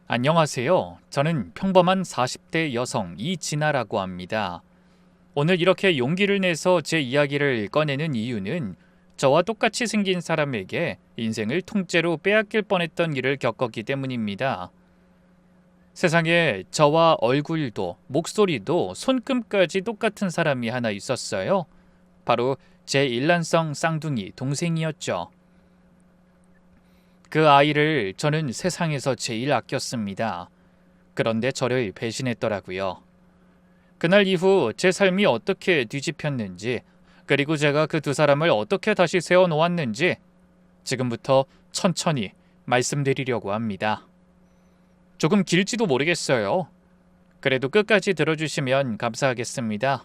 안녕하세요. 저는 평범한 40대 여성 이진아라고 합니다. 오늘 이렇게 용기를 내서 제 이야기를 꺼내는 이유는 저와 똑같이 생긴 사람에게 인생을 통째로 빼앗길 뻔했던 일을 겪었기 때문입니다. 세상에 저와 얼굴도 목소리도 손금까지 똑같은 사람이 하나 있었어요. 바로 제 일란성 쌍둥이 동생이었죠. 그 아이를 저는 세상에서 제일 아꼈습니다. 그런데 저를 배신했더라고요. 그날 이후 제 삶이 어떻게 뒤집혔는지, 그리고 제가 그 두 사람을 어떻게 다시 세워놓았는지 지금부터 천천히 말씀드리려고 합니다. 조금 길지도 모르겠어요. 그래도 끝까지 들어주시면 감사하겠습니다.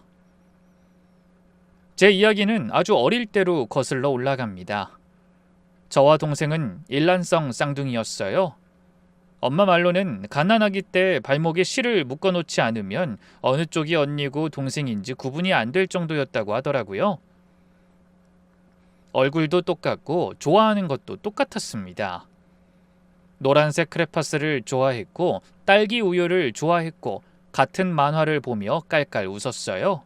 제 이야기는 아주 어릴 때로 거슬러 올라갑니다. 저와 동생은 일란성 쌍둥이였어요. 엄마 말로는 가난하기 때 발목에 실을 묶어놓지 않으면 어느 쪽이 언니고 동생인지 구분이 안 될 정도였다고 하더라고요. 얼굴도 똑같고 좋아하는 것도 똑같았습니다. 노란색 크레파스를 좋아했고 딸기 우유를 좋아했고 같은 만화를 보며 깔깔 웃었어요.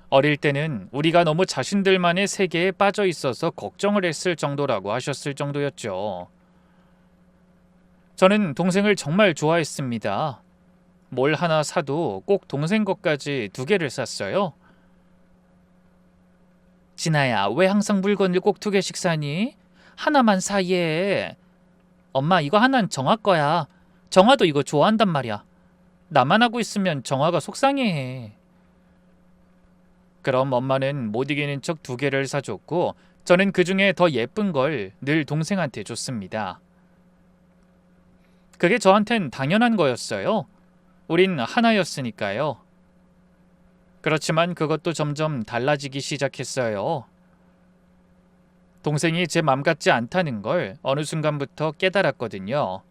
어릴 때는 우리가 너무 자신들만의 세계에 빠져 있어서 걱정을 했을 정도라고 하셨을 정도였죠. 저는 동생을 정말 좋아했습니다. 뭘 하나 사도 꼭 동생 것까지 2개를 샀어요. 진아야, 왜 항상 물건을 꼭 2개씩 사니? 하나만 사, 얘. 엄마, 이거 하나는 정아 거야. 정아도 이거 좋아한단 말이야. 나만 하고 있으면 정아가 속상해해. 그럼 엄마는 못 이기는 척 2개를 사줬고 저는 그 중에 더 예쁜 걸 늘 동생한테 줬습니다. 그게 저한텐 당연한 거였어요. 우린 하나였으니까요. 그렇지만 그것도 점점 달라지기 시작했어요. 동생이 제 맘 같지 않다는 걸 어느 순간부터 깨달았거든요.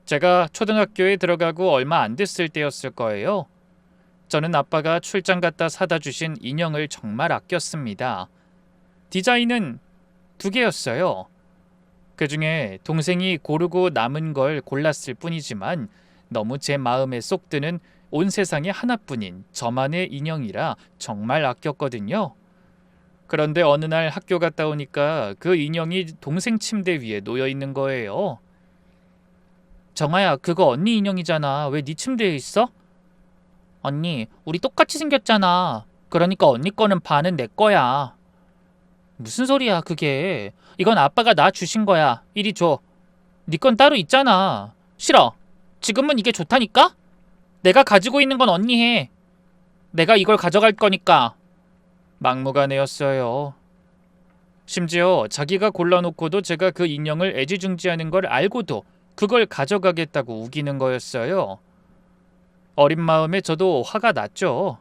제가 초등학교에 들어가고 얼마 안 됐을 때였을 거예요. 저는 아빠가 출장 갔다 사다 주신 인형을 정말 아꼈습니다. 디자인은 2개였어요. 그 중에 동생이 고르고 남은 걸 골랐을 뿐이지만 너무 제 마음에 쏙 드는 온 세상에 하나뿐인 저만의 인형이라 정말 아꼈거든요. 그런데 어느 날 학교 갔다 오니까 그 인형이 동생 침대 위에 놓여 있는 거예요. 정아야, 그거 언니 인형이잖아. 왜 네 침대에 있어? 언니, 우리 똑같이 생겼잖아. 그러니까 언니 거는 반은 내 거야. 무슨 소리야, 그게. 이건 아빠가 나 주신 거야. 이리 줘. 네 건 따로 있잖아. 싫어. 지금은 이게 좋다니까? 내가 가지고 있는 건 언니 해. 내가 이걸 가져갈 거니까. 막무가내였어요. 심지어 자기가 골라놓고도 제가 그 인형을 애지중지하는 걸 알고도 그걸 가져가겠다고 우기는 거였어요. 어린 마음에 저도 화가 났죠.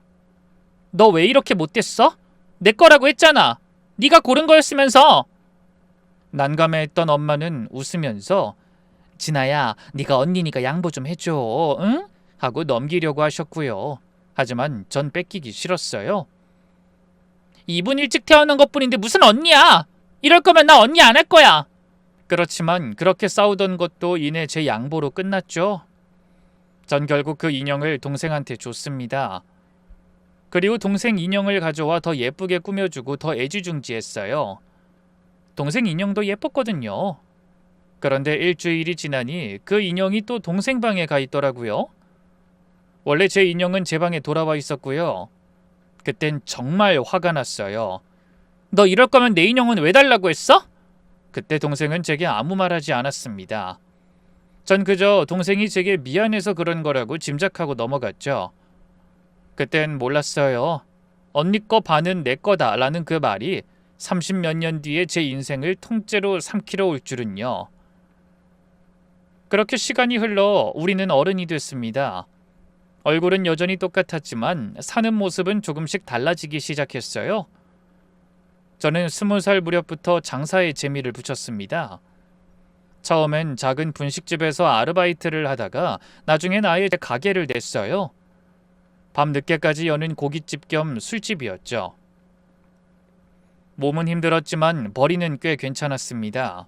너 왜 이렇게 못됐어? 내 거라고 했잖아. 네가 고른 거였으면서. 난감해했던 엄마는 웃으면서 진아야, 네가 언니니까 양보 좀 해줘, 응? 하고 넘기려고 하셨고요. 하지만 전 뺏기기 싫었어요. 2분 일찍 태어난 것뿐인데 무슨 언니야. 이럴 거면 나 언니 안 할 거야. 그렇지만 그렇게 싸우던 것도 이내 제 양보로 끝났죠. 전 결국 그 인형을 동생한테 줬습니다. 그리고 동생 인형을 가져와 더 예쁘게 꾸며주고 더 애지중지했어요. 동생 인형도 예뻤거든요. 그런데 일주일이 지나니 그 인형이 또 동생 방에 가 있더라고요. 원래 제 인형은 제 방에 돌아와 있었고요. 그땐 정말 화가 났어요. 너 이럴 거면 내 인형은 왜 달라고 했어? 그때 동생은 제게 아무 말하지 않았습니다. 전 그저 동생이 제게 미안해서 그런 거라고 짐작하고 넘어갔죠. 그땐 몰랐어요. 언니 거 반은 내 거다라는 그 말이 30몇 년 뒤에 제 인생을 통째로 삼키러 올 줄은요. 그렇게 시간이 흘러 우리는 어른이 됐습니다. 얼굴은 여전히 똑같았지만 사는 모습은 조금씩 달라지기 시작했어요. 저는 20살 무렵부터 장사에 재미를 붙였습니다. 처음엔 작은 분식집에서 아르바이트를 하다가 나중엔 아예 가게를 냈어요. 밤 늦게까지 여는 고깃집 겸 술집이었죠. 몸은 힘들었지만 벌이는 꽤 괜찮았습니다.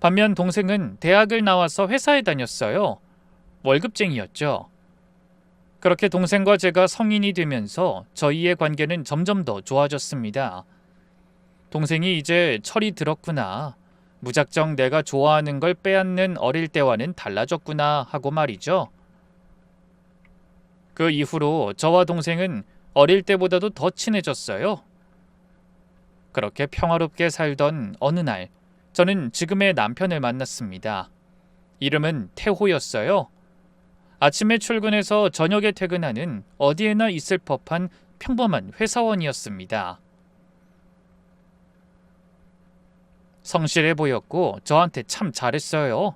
반면 동생은 대학을 나와서 회사에 다녔어요. 월급쟁이였죠. 그렇게 동생과 제가 성인이 되면서 저희의 관계는 점점 더 좋아졌습니다. 동생이 이제 철이 들었구나. 무작정 내가 좋아하는 걸 빼앗는 어릴 때와는 달라졌구나 하고 말이죠. 그 이후로 저와 동생은 어릴 때보다도 더 친해졌어요. 그렇게 평화롭게 살던 어느 날, 저는 지금의 남편을 만났습니다. 이름은 태호였어요. 아침에 출근해서 저녁에 퇴근하는 어디에나 있을 법한 평범한 회사원이었습니다. 성실해 보였고 저한테 참 잘했어요.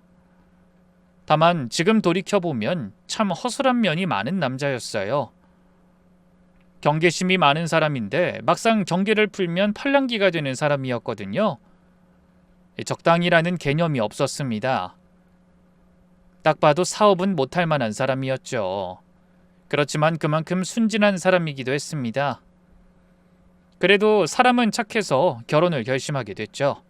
다만 지금 돌이켜보면 참 허술한 면이 많은 남자였어요. 경계심이 많은 사람인데 막상 경계를 풀면 팔랑귀가 되는 사람이었거든요. 적당이라는 개념이 없었습니다. 딱 봐도 사업은 못할 만한 사람이었죠. 그렇지만 그만큼 순진한 사람이기도 했습니다. 그래도 사람은 착해서 결혼을 결심하게 됐죠.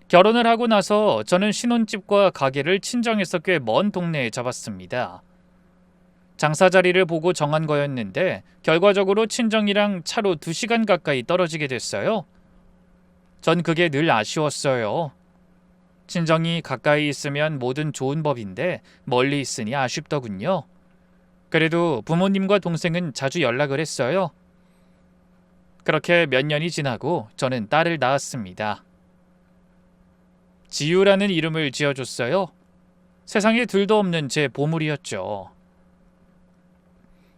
결혼을 하고 나서 저는 신혼집과 가게를 친정에서 꽤 먼 동네에 잡았습니다. 장사 자리를 보고 정한 거였는데 결과적으로 친정이랑 차로 2시간 가까이 떨어지게 됐어요. 전 그게 늘 아쉬웠어요. 친정이 가까이 있으면 뭐든 좋은 법인데 멀리 있으니 아쉽더군요. 그래도 부모님과 동생은 자주 연락을 했어요. 그렇게 몇 년이 지나고 저는 딸을 낳았습니다. 지유라는 이름을 지어줬어요. 세상에 둘도 없는 제 보물이었죠.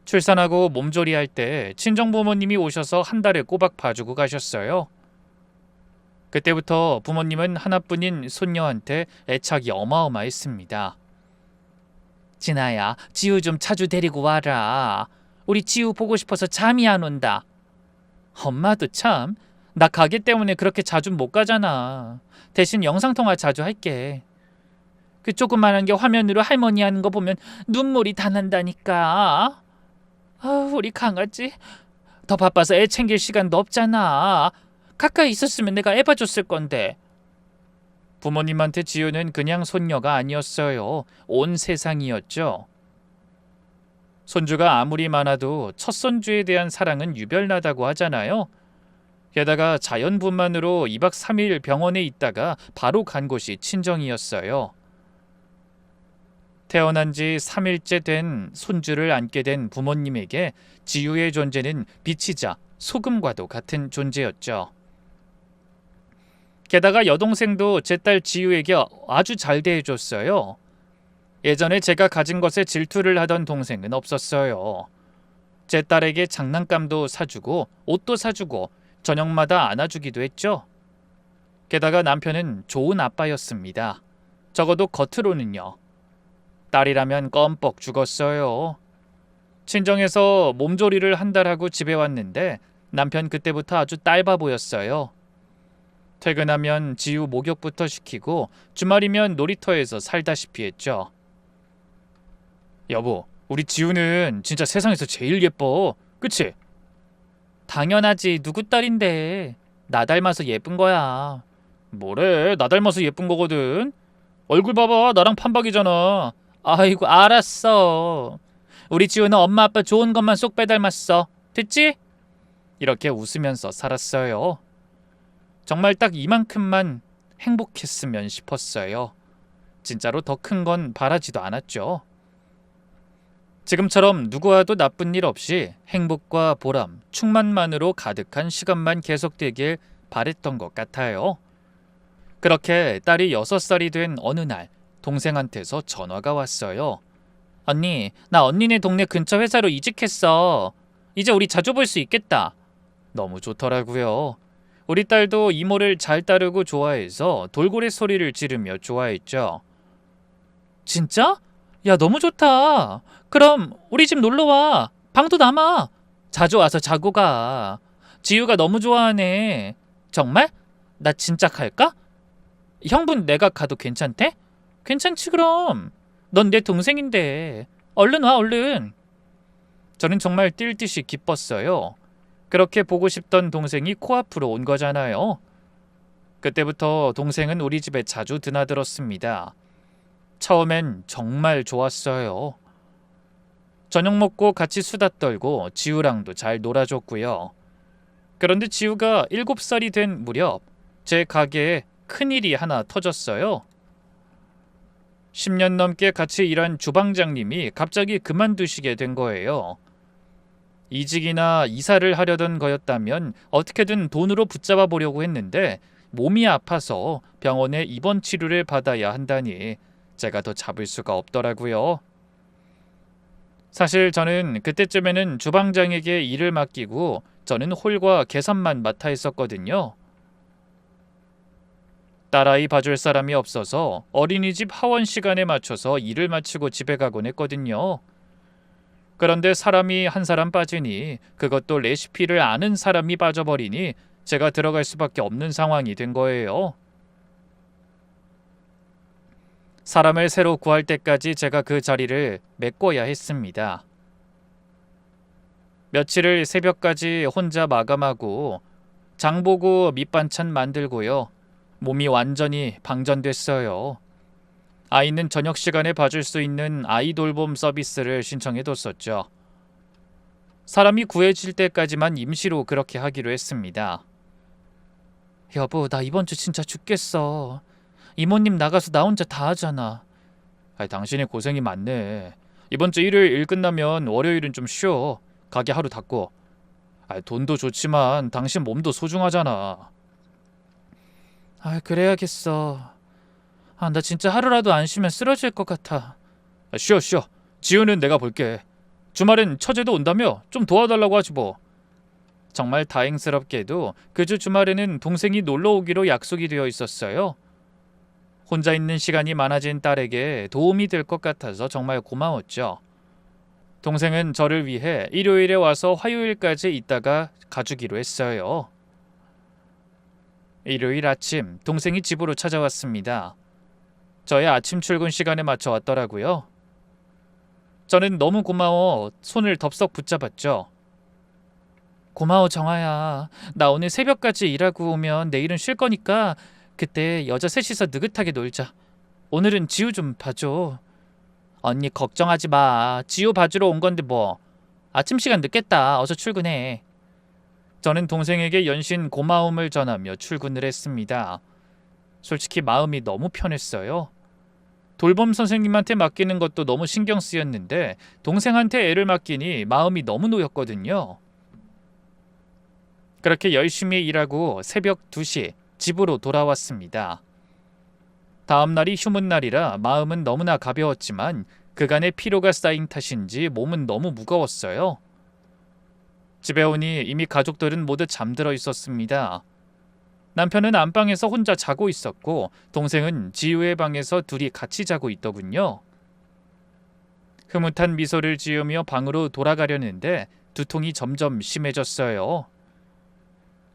출산하고 몸조리할 때 친정 부모님이 오셔서 한 달을 꼬박 봐주고 가셨어요. 그때부터 부모님은 하나뿐인 손녀한테 애착이 어마어마했습니다. 진아야, 지우 좀 자주 데리고 와라. 우리 지우 보고 싶어서 잠이 안 온다. 엄마도 참, 나 가게 때문에 그렇게 자주 못 가잖아. 대신 영상통화 자주 할게. 그 조그만한 게 화면으로 할머니 하는 거 보면 눈물이 다 난다니까. 우리 강아지. 더 바빠서 애 챙길 시간도 없잖아. 가까이 있었으면 내가 애 봐줬을 건데. 부모님한테 지우는 그냥 손녀가 아니었어요. 온 세상이었죠. 손주가 아무리 많아도 첫 손주에 대한 사랑은 유별나다고 하잖아요. 게다가 자연분만으로 2박 3일 병원에 있다가 바로 간 곳이 친정이었어요. 태어난 지 3일째 된 손주를 안게 된 부모님에게 지우의 존재는 빛이자 소금과도 같은 존재였죠. 게다가 여동생도 제 딸 지우에게 아주 잘 대해줬어요. 예전에 제가 가진 것에 질투를 하던 동생은 없었어요. 제 딸에게 장난감도 사주고 옷도 사주고 저녁마다 안아주기도 했죠. 게다가 남편은 좋은 아빠였습니다. 적어도 겉으로는요. 딸이라면 껌뻑 죽었어요. 친정에서 몸조리를 한 달 하고 집에 왔는데 남편 그때부터 아주 딸바 보였어요. 퇴근하면 지우 목욕부터 시키고 주말이면 놀이터에서 살다시피 했죠. 여보, 우리 지우는 진짜 세상에서 제일 예뻐. 그치? 당연하지. 누구 딸인데. 나 닮아서 예쁜 거야. 뭐래? 나 닮아서 예쁜 거거든. 얼굴 봐봐. 나랑 판박이잖아. 아이고, 알았어. 우리 지우는 엄마 아빠 좋은 것만 쏙 빼닮았어. 됐지? 이렇게 웃으면서 살았어요. 정말 딱 이만큼만 행복했으면 싶었어요. 진짜로 더 큰 건 바라지도 않았죠. 지금처럼 누구와도 나쁜 일 없이 행복과 보람, 충만만으로 가득한 시간만 계속되길 바랬던 것 같아요. 그렇게 딸이 6살이 된 어느 날 동생한테서 전화가 왔어요. 언니, 나 언니네 동네 근처 회사로 이직했어. 이제 우리 자주 볼 수 있겠다. 너무 좋더라고요. 우리 딸도 이모를 잘 따르고 좋아해서 돌고래 소리를 지르며 좋아했죠. 진짜? 야, 너무 좋다. 그럼 우리 집 놀러와. 방도 남아. 자주 와서 자고 가. 지우가 너무 좋아하네. 정말? 나 진짜 갈까? 형분 내가 가도 괜찮대? 괜찮지 그럼. 넌 내 동생인데. 얼른 와 얼른. 저는 정말 뛸 듯이 기뻤어요. 그렇게 보고 싶던 동생이 코앞으로 온 거잖아요. 그때부터 동생은 우리 집에 자주 드나들었습니다. 처음엔 정말 좋았어요. 저녁 먹고 같이 수다 떨고 지우랑도 잘 놀아줬고요. 그런데 지우가 7살이 된 무렵 제 가게에 큰일이 하나 터졌어요. 10년 넘게 같이 일한 주방장님이 갑자기 그만두시게 된 거예요. 이직이나 이사를 하려던 거였다면 어떻게든 돈으로 붙잡아 보려고 했는데 몸이 아파서 병원에 입원 치료를 받아야 한다니 제가 더 잡을 수가 없더라고요. 사실 저는 그때쯤에는 주방장에게 일을 맡기고 저는 홀과 계산만 맡아 있었거든요. 딸아이 봐줄 사람이 없어서 어린이집 하원 시간에 맞춰서 일을 마치고 집에 가곤 했거든요. 그런데 사람이 한 사람 빠지니 그것도 레시피를 아는 사람이 빠져버리니 제가 들어갈 수밖에 없는 상황이 된 거예요. 사람을 새로 구할 때까지 제가 그 자리를 메꿔야 했습니다. 며칠을 새벽까지 혼자 마감하고 장보고 밑반찬 만들고요. 몸이 완전히 방전됐어요. 아이는 저녁 시간에 봐줄 수 있는 아이 돌봄 서비스를 신청해뒀었죠. 사람이 구해질 때까지만 임시로 그렇게 하기로 했습니다. 여보, 나 이번 주 진짜 죽겠어. 이모님 나가서 나 혼자 다 하잖아. 당신이 고생이 많네. 이번 주 일요일 일 끝나면 월요일은 좀 쉬어. 가게 하루 닫고. 돈도 좋지만 당신 몸도 소중하잖아. 그래야겠어. 나 진짜 하루라도 안 쉬면 쓰러질 것 같아. 쉬어. 지우는 내가 볼게. 주말엔 처제도 온다며? 좀 도와달라고 하지 뭐. 정말 다행스럽게도 그 주 주말에는 동생이 놀러 오기로 약속이 되어 있었어요. 혼자 있는 시간이 많아진 딸에게 도움이 될 것 같아서 정말 고마웠죠. 동생은 저를 위해 일요일에 와서 화요일까지 있다가 가주기로 했어요. 일요일 아침 동생이 집으로 찾아왔습니다. 저의 아침 출근 시간에 맞춰 왔더라고요. 저는 너무 고마워 손을 덥석 붙잡았죠. 고마워 정아야. 나 오늘 새벽까지 일하고 오면 내일은 쉴 거니까 그때 여자 셋이서 느긋하게 놀자. 오늘은 지우 좀 봐줘. 언니 걱정하지 마. 지우 봐주러 온 건데 뭐. 아침 시간 늦겠다. 어서 출근해. 저는 동생에게 연신 고마움을 전하며 출근을 했습니다. 솔직히 마음이 너무 편했어요. 돌봄 선생님한테 맡기는 것도 너무 신경 쓰였는데 동생한테 애를 맡기니 마음이 너무 놓였거든요. 그렇게 열심히 일하고 새벽 2시 집으로 돌아왔습니다. 다음 날이 휴문 날이라 마음은 너무나 가벼웠지만 그간의 피로가 쌓인 탓인지 몸은 너무 무거웠어요. 집에 오니 이미 가족들은 모두 잠들어 있었습니다. 남편은 안방에서 혼자 자고 있었고 동생은 지우의 방에서 둘이 같이 자고 있더군요. 흐뭇한 미소를 지으며 방으로 돌아가려는데 두통이 점점 심해졌어요.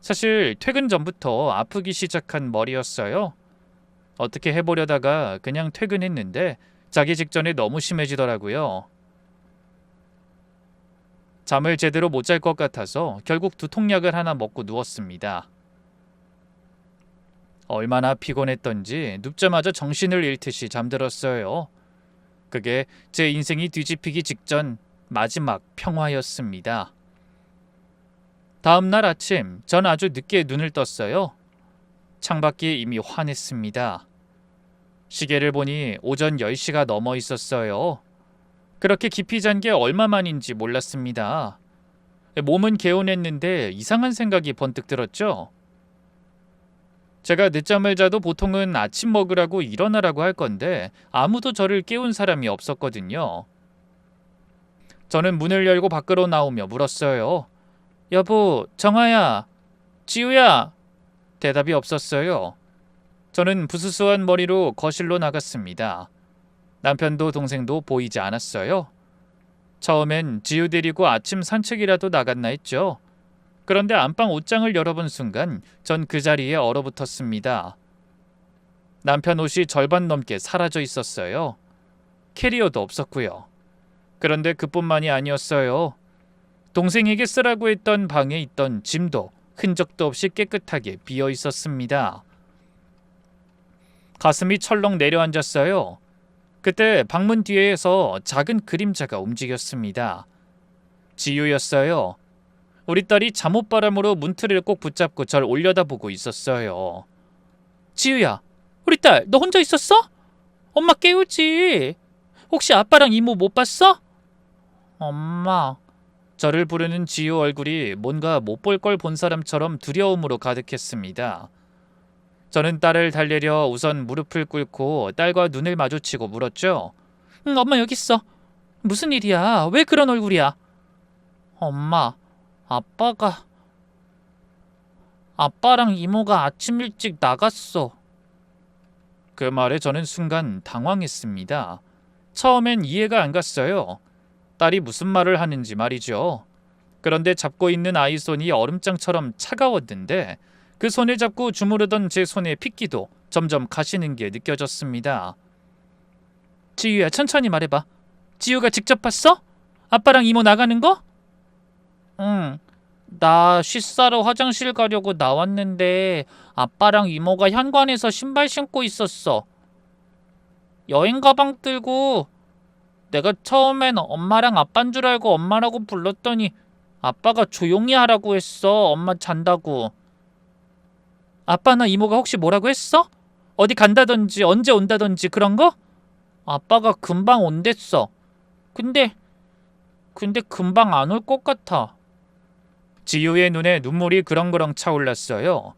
사실 퇴근 전부터 아프기 시작한 머리였어요. 어떻게 해보려다가 그냥 퇴근했는데 자기 직전에 너무 심해지더라고요. 잠을 제대로 못 잘 것 같아서 결국 두통약을 하나 먹고 누웠습니다. 얼마나 피곤했던지 눕자마자 정신을 잃듯이 잠들었어요. 그게 제 인생이 뒤집히기 직전 마지막 평화였습니다. 다음 날 아침 전 아주 늦게 눈을 떴어요. 창밖이 이미 환했습니다. 시계를 보니 오전 10시가 넘어 있었어요. 그렇게 깊이 잔 게 얼마만인지 몰랐습니다. 몸은 개운했는데 이상한 생각이 번뜩 들었죠. 제가 늦잠을 자도 보통은 아침 먹으라고 일어나라고 할 건데 아무도 저를 깨운 사람이 없었거든요. 저는 문을 열고 밖으로 나오며 물었어요. 여보, 정아야, 지우야. 대답이 없었어요. 저는 부스스한 머리로 거실로 나갔습니다. 남편도 동생도 보이지 않았어요. 처음엔 지우 데리고 아침 산책이라도 나갔나 했죠. 그런데 안방 옷장을 열어본 순간 전 그 자리에 얼어붙었습니다. 남편 옷이 절반 넘게 사라져 있었어요. 캐리어도 없었고요. 그런데 그뿐만이 아니었어요. 동생에게 쓰라고 했던 방에 있던 짐도 흔적도 없이 깨끗하게 비어 있었습니다. 가슴이 철렁 내려앉았어요. 그때 방문 뒤에서 작은 그림자가 움직였습니다. 지유였어요. 우리 딸이 잠옷바람으로 문틀을 꼭 붙잡고 절 올려다보고 있었어요. 지유야, 우리 딸 너 혼자 있었어? 엄마 깨우지. 혹시 아빠랑 이모 못 봤어? 엄마. 저를 부르는 지유 얼굴이 뭔가 못 볼 걸 본 사람처럼 두려움으로 가득했습니다. 저는 딸을 달래려 우선 무릎을 꿇고 딸과 눈을 마주치고 물었죠. 응, 엄마 여기 있어. 무슨 일이야? 왜 그런 얼굴이야? 엄마, 아빠랑 이모가 아침 일찍 나갔어. 그 말에 저는 순간 당황했습니다. 처음엔 이해가 안 갔어요. 딸이 무슨 말을 하는지 말이죠. 그런데 잡고 있는 아이 손이 얼음장처럼 차가웠는데 그 손을 잡고 주무르던 제 손의 핏기도 점점 가시는 게 느껴졌습니다. 지유야, 천천히 말해봐. 지유가 직접 봤어? 아빠랑 이모 나가는 거? 응. 나 씻사러 화장실 가려고 나왔는데 아빠랑 이모가 현관에서 신발 신고 있었어. 여행 가방 들고 내가 처음엔 엄마랑 아빠인 줄 알고 엄마라고 불렀더니 아빠가 조용히 하라고 했어. 엄마 잔다고. 아빠나 이모가 혹시 뭐라고 했어? 어디 간다든지 언제 온다든지 그런 거? 아빠가 금방 온댔어. 근데 금방 안 올 것 같아. 지유의 눈에 눈물이 그렁그렁 차올랐어요.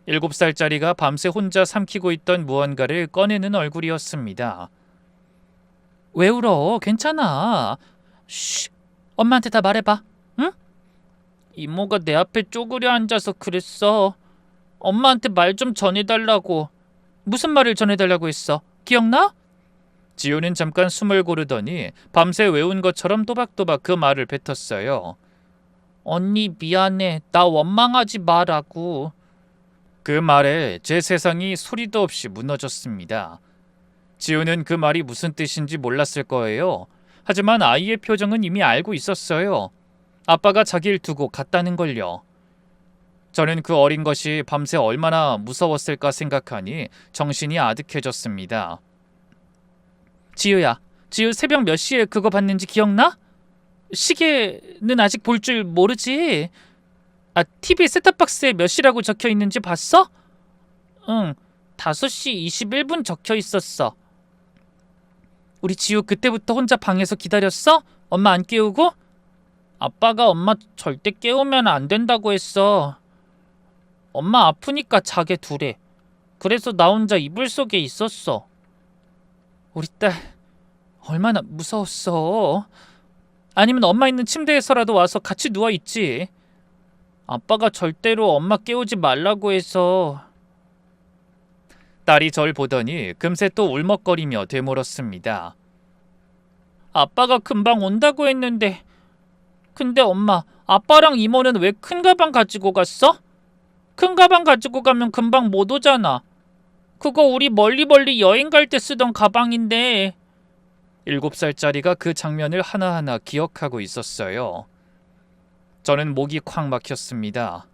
7살짜리가 밤새 혼자 삼키고 있던 무언가를 꺼내는 얼굴이었습니다. 왜 울어? 괜찮아. 쉬, 엄마한테 다 말해봐. 응? 이모가 내 앞에 쪼그려 앉아서 그랬어. 엄마한테 말 좀 전해달라고. 무슨 말을 전해달라고 했어? 기억나? 지우는 잠깐 숨을 고르더니 밤새 외운 것처럼 또박또박 그 말을 뱉었어요. 언니 미안해. 나 원망하지 마라고. 그 말에 제 세상이 소리도 없이 무너졌습니다. 지우는 그 말이 무슨 뜻인지 몰랐을 거예요. 하지만 아이의 표정은 이미 알고 있었어요. 아빠가 자기를 두고 갔다는 걸요. 저는 그 어린 것이 밤새 얼마나 무서웠을까 생각하니 정신이 아득해졌습니다. 지우야, 지우 새벽 몇 시에 그거 봤는지 기억나? 시계는 아직 볼 줄 모르지? TV 셋탑박스에 몇 시라고 적혀 있는지 봤어? 응, 5시 21분 적혀 있었어. 우리 지우 그때부터 혼자 방에서 기다렸어? 엄마 안 깨우고? 아빠가 엄마 절대 깨우면 안 된다고 했어. 엄마 아프니까 자게 두래. 그래서 나 혼자 이불 속에 있었어. 우리 딸 얼마나 무서웠어. 아니면 엄마 있는 침대에서라도 와서 같이 누워있지. 아빠가 절대로 엄마 깨우지 말라고 해서. 딸이 절 보더니 금세 또 울먹거리며 되물었습니다. 아빠가 금방 온다고 했는데 근데 엄마, 아빠랑 이모는 왜 큰 가방 가지고 갔어? 큰 가방 가지고 가면 금방 못 오잖아. 그거 우리 멀리 여행 갈 때 쓰던 가방인데. 7살짜리가 그 장면을 하나하나 기억하고 있었어요. 저는 목이 콱 막혔습니다.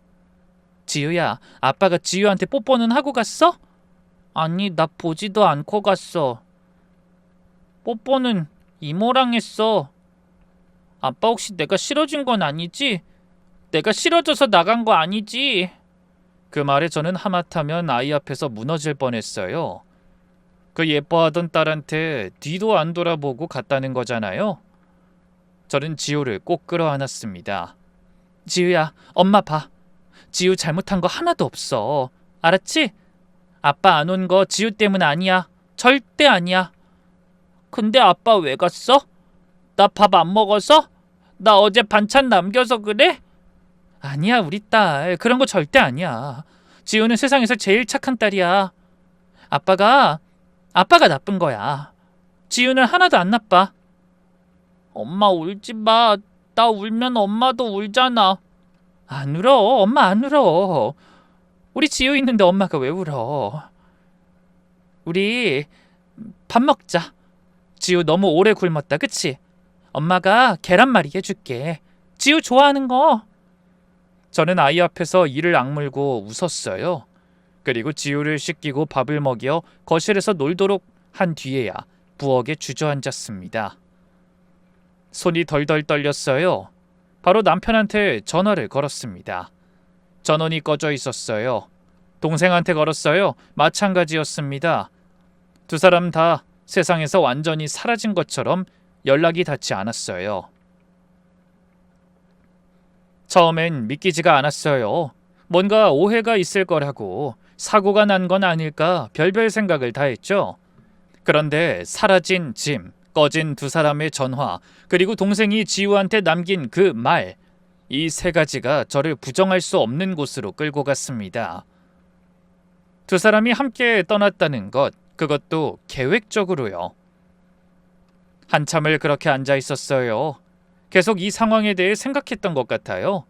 지유야, 아빠가 지유한테 뽀뽀는 하고 갔어? 아니, 나 보지도 않고 갔어. 뽀뽀는 이모랑 했어. 아빠 혹시 내가 싫어진 건 아니지? 내가 싫어져서 나간 거 아니지? 그 말에 저는 하마터면 아이 앞에서 무너질 뻔했어요. 그 예뻐하던 딸한테 뒤도 안 돌아보고 갔다는 거잖아요. 저는 지우를 꼭 끌어안았습니다. 지우야, 엄마 봐. 지우 잘못한 거 하나도 없어. 알았지? 아빠 안 온 거 지우 때문 아니야. 절대 아니야. 근데 아빠 왜 갔어? 나 밥 안 먹어서? 나 어제 반찬 남겨서 그래? 아니야, 우리 딸. 그런 거 절대 아니야. 지우는 세상에서 제일 착한 딸이야. 아빠가 나쁜 거야. 지우는 하나도 안 나빠. 엄마 울지 마. 나 울면 엄마도 울잖아. 안 울어. 엄마 안 울어. 우리 지우 있는데 엄마가 왜 울어. 우리 밥 먹자. 지우 너무 오래 굶었다, 그치? 엄마가 계란말이 해줄게. 지우 좋아하는 거. 저는 아이 앞에서 이를 악물고 웃었어요. 그리고 지우를 씻기고 밥을 먹여 거실에서 놀도록 한 뒤에야 부엌에 주저앉았습니다. 손이 덜덜 떨렸어요. 바로 남편한테 전화를 걸었습니다. 전원이 꺼져 있었어요. 동생한테 걸었어요. 마찬가지였습니다. 두 사람 다 세상에서 완전히 사라진 것처럼 연락이 닿지 않았어요. 처음엔 믿기지가 않았어요. 뭔가 오해가 있을 거라고, 사고가 난 건 아닐까 별별 생각을 다 했죠. 그런데 사라진 짐, 꺼진 두 사람의 전화, 그리고 동생이 지우한테 남긴 그 말, 이 세 가지가 저를 부정할 수 없는 곳으로 끌고 갔습니다. 두 사람이 함께 떠났다는 것, 그것도 계획적으로요. 한참을 그렇게 앉아 있었어요. 계속 이 상황에 대해 생각했던 것 같아요.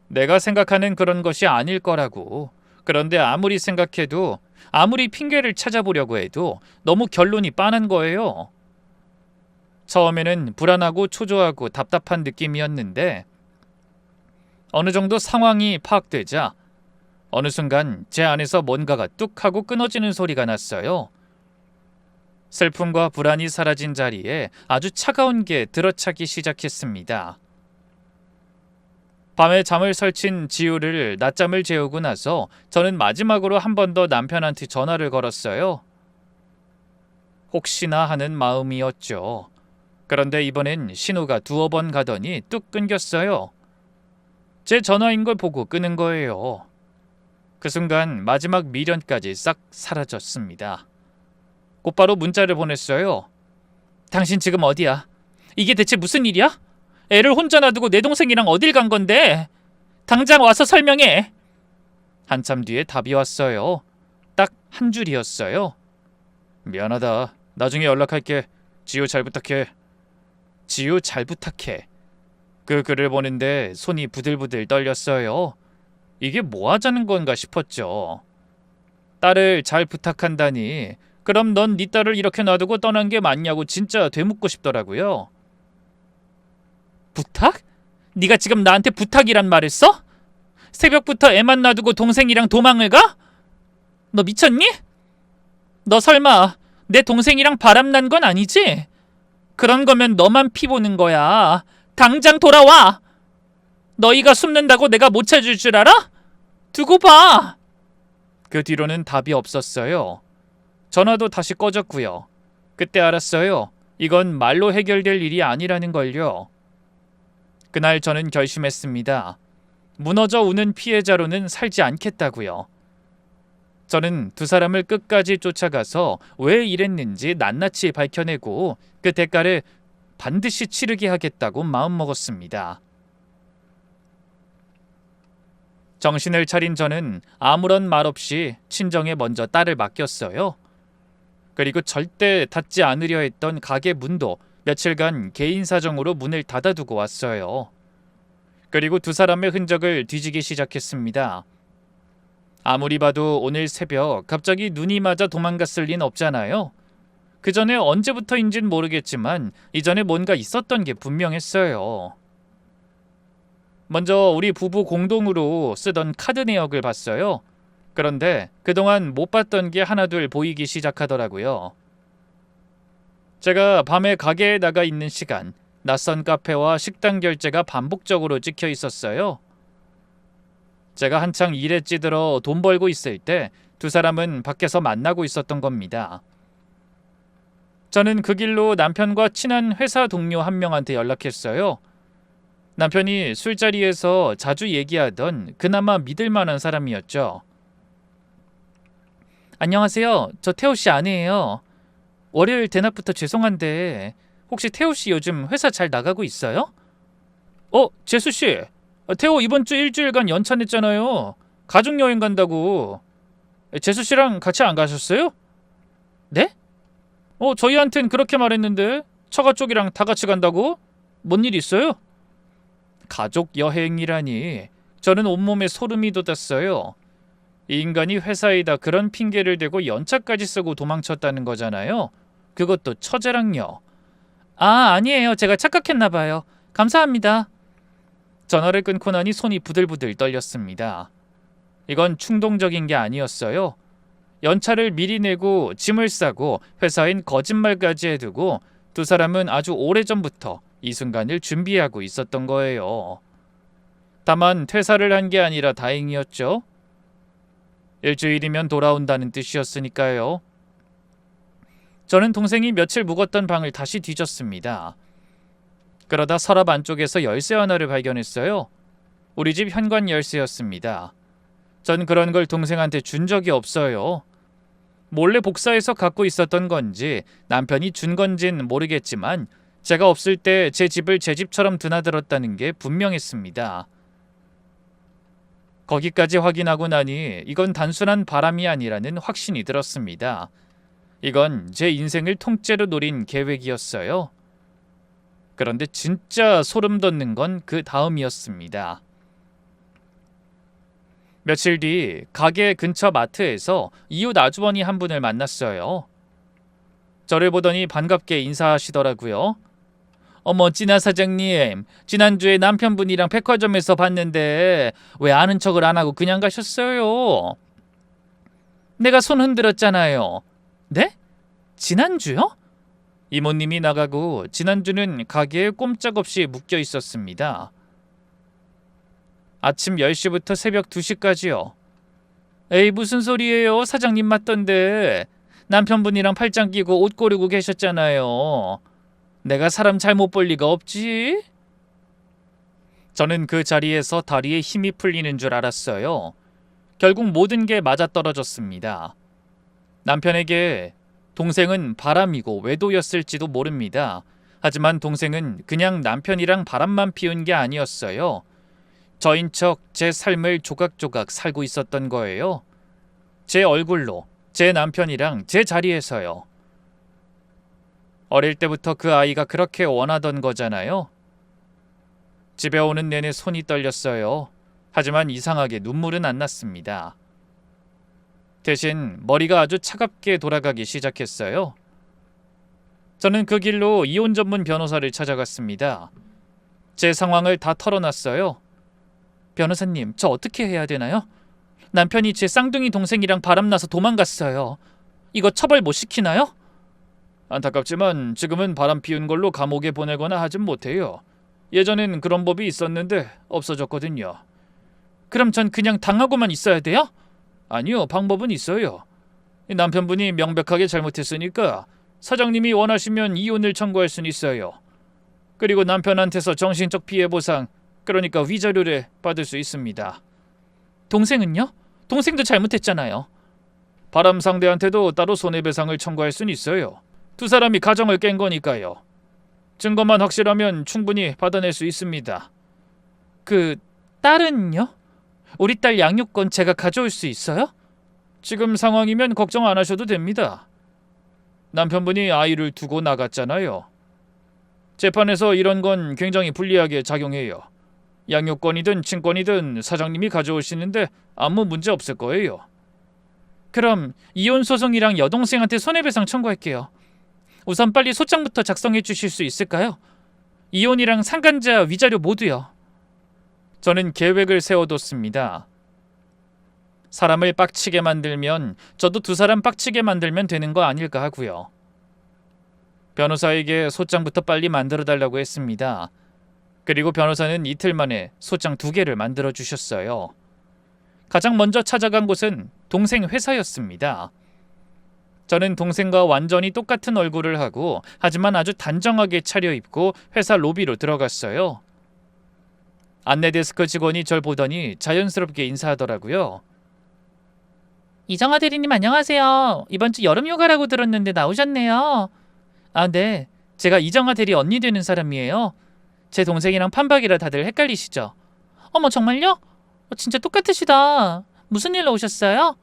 내가 생각하는 그런 것이 아닐 거라고. 그런데 아무리 생각해도, 아무리 핑계를 찾아보려고 해도 너무 결론이 빤한 거예요. 처음에는 불안하고 초조하고 답답한 느낌이었는데 어느 정도 상황이 파악되자 어느 순간 제 안에서 뭔가가 뚝 하고 끊어지는 소리가 났어요. 슬픔과 불안이 사라진 자리에 아주 차가운 게 들어차기 시작했습니다. 밤에 잠을 설친 지우를 낮잠을 재우고 나서 저는 마지막으로 한 번 더 남편한테 전화를 걸었어요. 혹시나 하는 마음이었죠. 그런데 이번엔 신호가 두어 번 가더니 뚝 끊겼어요. 제 전화인 걸 보고 끄는 거예요. 그 순간 마지막 미련까지 싹 사라졌습니다. 곧바로 문자를 보냈어요. 당신 지금 어디야? 이게 대체 무슨 일이야? 애를 혼자 놔두고 내 동생이랑 어딜 간 건데? 당장 와서 설명해. 한참 뒤에 답이 왔어요. 딱 한 줄이었어요. 미안하다. 나중에 연락할게. 지우 잘 부탁해. 지우 잘 부탁해. 그 글을 보는데 손이 부들부들 떨렸어요. 이게 뭐 하자는 건가 싶었죠. 딸을 잘 부탁한다니, 그럼 넌 네 딸을 이렇게 놔두고 떠난 게 맞냐고 진짜 되묻고 싶더라고요. 부탁? 네가 지금 나한테 부탁이란 말을 써? 새벽부터 애만 놔두고 동생이랑 도망을 가? 너 미쳤니? 너 설마 내 동생이랑 바람난 건 아니지? 그런 거면 너만 피 보는 거야. 당장 돌아와! 너희가 숨는다고 내가 못 찾을 줄 알아? 두고 봐! 그 뒤로는 답이 없었어요. 전화도 다시 꺼졌고요. 그때 알았어요. 이건 말로 해결될 일이 아니라는 걸요. 그날 저는 결심했습니다. 무너져 우는 피해자로는 살지 않겠다고요. 저는 두 사람을 끝까지 쫓아가서 왜 이랬는지 낱낱이 밝혀내고 그 대가를 반드시 치르게 하겠다고 마음먹었습니다. 정신을 차린 저는 아무런 말 없이 친정에 먼저 딸을 맡겼어요. 그리고 절대 닫지 않으려 했던 가게 문도 며칠간 개인 사정으로 문을 닫아두고 왔어요. 그리고 두 사람의 흔적을 뒤지기 시작했습니다. 아무리 봐도 오늘 새벽 갑자기 눈이 맞아 도망갔을 리는 없잖아요. 그 전에 언제부터인진 모르겠지만 이전에 뭔가 있었던 게 분명했어요. 먼저 우리 부부 공동으로 쓰던 카드 내역을 봤어요. 그런데 그동안 못 봤던 게 하나둘 보이기 시작하더라고요. 제가 밤에 가게에 나가 있는 시간, 낯선 카페와 식당 결제가 반복적으로 찍혀 있었어요. 제가 한창 일에 찌들어 돈 벌고 있을 때 두 사람은 밖에서 만나고 있었던 겁니다. 저는 그 길로 남편과 친한 회사 동료 한 명한테 연락했어요. 남편이 술자리에서 자주 얘기하던 그나마 믿을 만한 사람이었죠. 안녕하세요. 저 태호 씨 아내예요. 월요일 대낮부터 죄송한데 혹시 태호 씨 요즘 회사 잘 나가고 있어요? 재수 씨. 태호 이번 주 일주일간 연차 냈잖아요. 가족여행 간다고. 재수 씨랑 같이 안 가셨어요? 네? 저희한텐 그렇게 말했는데 처가 쪽이랑 다 같이 간다고? 뭔 일 있어요? 가족 여행이라니. 저는 온몸에 소름이 돋았어요. 이 인간이 회사에다 그런 핑계를 대고 연차까지 쓰고 도망쳤다는 거잖아요. 그것도 처제랑요. 아니에요. 제가 착각했나 봐요. 감사합니다. 전화를 끊고 나니 손이 부들부들 떨렸습니다. 이건 충동적인 게 아니었어요. 연차를 미리 내고 짐을 싸고 회사엔 거짓말까지 해두고 두 사람은 아주 오래전부터 이 순간을 준비하고 있었던 거예요. 다만 퇴사를 한 게 아니라 다행이었죠. 일주일이면 돌아온다는 뜻이었으니까요. 저는 동생이 며칠 묵었던 방을 다시 뒤졌습니다. 그러다 서랍 안쪽에서 열쇠 하나를 발견했어요. 우리 집 현관 열쇠였습니다. 전 그런 걸 동생한테 준 적이 없어요. 몰래 복사해서 갖고 있었던 건지 남편이 준 건진 모르겠지만 제가 없을 때 제 집을 제 집처럼 드나들었다는 게 분명했습니다. 거기까지 확인하고 나니 이건 단순한 바람이 아니라는 확신이 들었습니다. 이건 제 인생을 통째로 노린 계획이었어요. 그런데 진짜 소름 돋는 건 그 다음이었습니다. 며칠 뒤 가게 근처 마트에서 이웃 아주머니 한 분을 만났어요. 저를 보더니 반갑게 인사하시더라고요. 어머, 진아 사장님, 지난주에 남편분이랑 백화점에서 봤는데 왜 아는 척을 안 하고 그냥 가셨어요? 내가 손 흔들었잖아요. 네? 지난주요? 이모님이 나가고 지난주는 가게에 꼼짝없이 묶여 있었습니다. 아침 10시부터 새벽 2시까지요. 에이, 무슨 소리예요? 사장님 맞던데. 남편분이랑 팔짱 끼고 옷 고르고 계셨잖아요. 내가 사람 잘못 볼 리가 없지? 저는 그 자리에서 다리에 힘이 풀리는 줄 알았어요. 결국 모든 게 맞아떨어졌습니다. 남편에게 동생은 바람이고 외도였을지도 모릅니다. 하지만 동생은 그냥 남편이랑 바람만 피운 게 아니었어요. 저인 척 제 삶을 조각조각 살고 있었던 거예요. 제 얼굴로, 제 남편이랑 제 자리에서요. 어릴 때부터 그 아이가 그렇게 원하던 거잖아요. 집에 오는 내내 손이 떨렸어요. 하지만 이상하게 눈물은 안 났습니다. 대신 머리가 아주 차갑게 돌아가기 시작했어요. 저는 그 길로 이혼 전문 변호사를 찾아갔습니다. 제 상황을 다 털어놨어요. 변호사님, 저 어떻게 해야 되나요? 남편이 제 쌍둥이 동생이랑 바람나서 도망갔어요. 이거 처벌 못 시키나요? 안타깝지만 지금은 바람 피운 걸로 감옥에 보내거나 하진 못해요. 예전엔 그런 법이 있었는데 없어졌거든요. 그럼 전 그냥 당하고만 있어야 돼요? 아니요, 방법은 있어요. 남편분이 명백하게 잘못했으니까 사장님이 원하시면 이혼을 청구할 수는 있어요. 그리고 남편한테서 정신적 피해 보상, 그러니까 위자료를 받을 수 있습니다. 동생은요? 동생도 잘못했잖아요. 바람 상대한테도 따로 손해배상을 청구할 수는 있어요. 두 사람이 가정을 깬 거니까요. 증거만 확실하면 충분히 받아낼 수 있습니다. 그 딸은요? 우리 딸 양육권 제가 가져올 수 있어요? 지금 상황이면 걱정 안 하셔도 됩니다. 남편분이 아이를 두고 나갔잖아요. 재판에서 이런 건 굉장히 불리하게 작용해요. 양육권이든 친권이든 사장님이 가져오시는데 아무 문제 없을 거예요. 그럼 이혼 소송이랑 여동생한테 손해배상 청구할게요. 우선 빨리 소장부터 작성해 주실 수 있을까요? 이혼이랑 상간자 위자료 모두요. 저는 계획을 세워뒀습니다. 사람을 빡치게 만들면 저도 두 사람 빡치게 만들면 되는 거 아닐까 하고요. 변호사에게 소장부터 빨리 만들어달라고 했습니다. 그리고 변호사는 이틀 만에 소장 2개를 만들어 주셨어요. 가장 먼저 찾아간 곳은 동생 회사였습니다. 저는 동생과 완전히 똑같은 얼굴을 하고 하지만 아주 단정하게 차려입고 회사 로비로 들어갔어요. 안내 데스크 직원이 절 보더니 자연스럽게 인사하더라고요. 이정아 대리님 안녕하세요. 이번 주 여름휴가라고 들었는데 나오셨네요. 아, 네. 제가 이정아 대리 언니 되는 사람이에요. 제 동생이랑 판박이라 다들 헷갈리시죠? 어머, 정말요? 진짜 똑같으시다. 무슨 일로 오셨어요?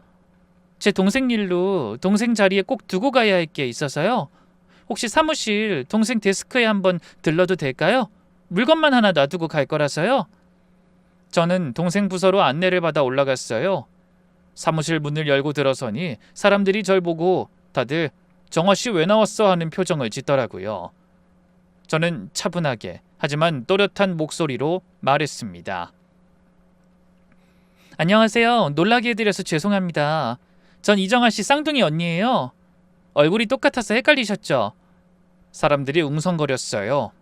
제 동생 일로 동생 자리에 꼭 두고 가야 할 게 있어서요. 혹시 사무실 동생 데스크에 한번 들러도 될까요? 물건만 하나 놔두고 갈 거라서요. 저는 동생 부서로 안내를 받아 올라갔어요. 사무실 문을 열고 들어서니 사람들이 절 보고 다들 정화씨 왜 나왔어? 하는 표정을 짓더라고요. 저는 차분하게 하지만 또렷한 목소리로 말했습니다. 안녕하세요. 놀라게 해드려서 죄송합니다. 전 이정아 씨 쌍둥이 언니예요. 얼굴이 똑같아서 헷갈리셨죠? 사람들이 웅성거렸어요.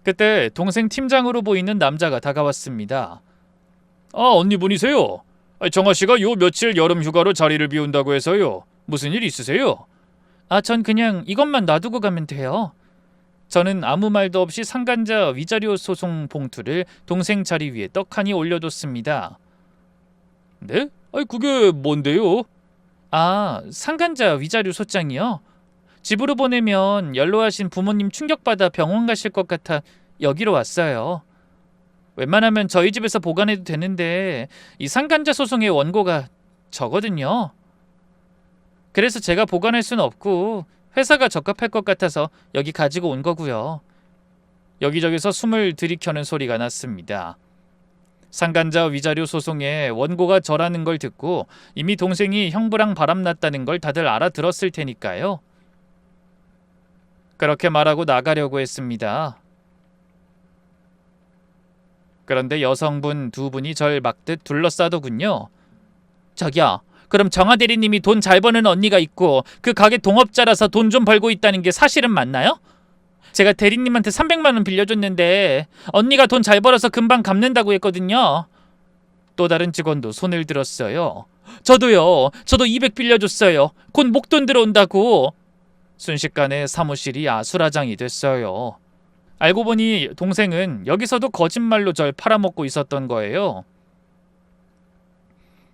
그때 동생 팀장으로 보이는 남자가 다가왔습니다. 아, 언니분이세요? 정아 씨가 요 며칠 여름 휴가로 자리를 비운다고 해서요. 무슨 일 있으세요? 아, 전 그냥 이것만 놔두고 가면 돼요. 저는 아무 말도 없이 상간자 위자료 소송 봉투를 동생 자리 위에 떡하니 올려뒀습니다. 네? 그게 뭔데요? 아, 상간자 위자료 소장이요? 집으로 보내면 연로하신 부모님 충격받아 병원 가실 것 같아 여기로 왔어요. 웬만하면 저희 집에서 보관해도 되는데 이 상간자 소송의 원고가 저거든요. 그래서 제가 보관할 수는 없고 회사가 적합할 것 같아서 여기 가지고 온 거고요. 여기저기서 숨을 들이켜는 소리가 났습니다. 상간자 위자료 소송의 원고가 저라는 걸 듣고 이미 동생이 형부랑 바람났다는 걸 다들 알아들었을 테니까요. 그렇게 말하고 나가려고 했습니다. 그런데 여성분 두 분이 절 막듯 둘러싸더군요. 저기요, 그럼 정아 대리님이 돈 잘 버는 언니가 있고 그 가게 동업자라서 돈 좀 벌고 있다는 게 사실은 맞나요? 제가 대리님한테 300만 원 빌려줬는데 언니가 돈 잘 벌어서 금방 갚는다고 했거든요. 또 다른 직원도 손을 들었어요. 저도요. 저도 200 빌려줬어요. 곧 목돈 들어온다고. 순식간에 사무실이 아수라장이 됐어요. 알고 보니 동생은 여기서도 거짓말로 절 팔아먹고 있었던 거예요.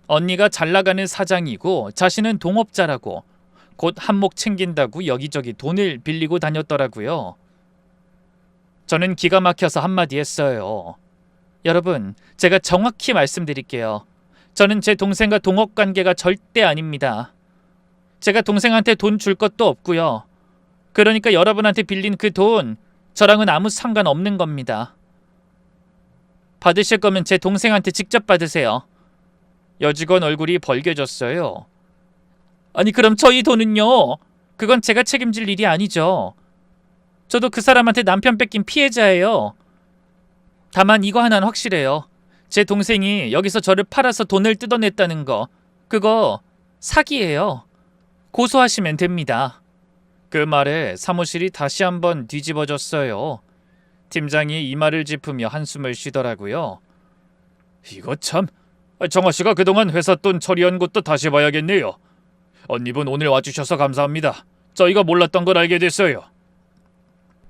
언니가 잘 나가는 사장이고 자신은 동업자라고 곧 한몫 챙긴다고 여기저기 돈을 빌리고 다녔더라고요. 저는 기가 막혀서 한마디 했어요. 여러분, 제가 정확히 말씀드릴게요. 저는 제 동생과 동업관계가 절대 아닙니다. 제가 동생한테 돈 줄 것도 없고요. 그러니까 여러분한테 빌린 그 돈 저랑은 아무 상관없는 겁니다. 받으실 거면 제 동생한테 직접 받으세요. 여직원 얼굴이 벌개졌어요. 아니, 그럼 저희 돈은요? 그건 제가 책임질 일이 아니죠. 저도 그 사람한테 남편 뺏긴 피해자예요. 다만 이거 하나는 확실해요. 제 동생이 여기서 저를 팔아서 돈을 뜯어냈다는 거, 그거 사기예요. 고소하시면 됩니다. 그 말에 사무실이 다시 한번 뒤집어졌어요. 팀장이 이마를 짚으며 한숨을 쉬더라고요. 이거 참, 정아 씨가 그동안 회사 돈 처리한 것도 다시 봐야겠네요. 언니분 오늘 와주셔서 감사합니다. 저희가 몰랐던 걸 알게 됐어요.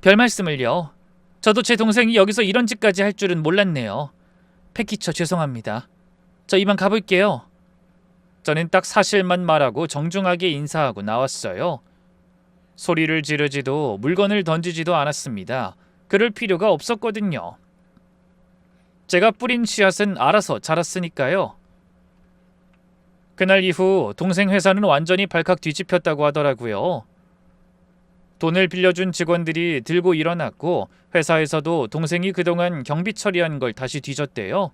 별 말씀을요. 저도 제 동생이 여기서 이런 짓까지 할 줄은 몰랐네요. 패키처 죄송합니다. 저 이만 가볼게요. 저는 딱 사실만 말하고 정중하게 인사하고 나왔어요. 소리를 지르지도 물건을 던지지도 않았습니다. 그럴 필요가 없었거든요. 제가 뿌린 씨앗은 알아서 자랐으니까요. 그날 이후 동생 회사는 완전히 발칵 뒤집혔다고 하더라고요. 돈을 빌려준 직원들이 들고 일어났고 회사에서도 동생이 그동안 경비 처리한 걸 다시 뒤졌대요.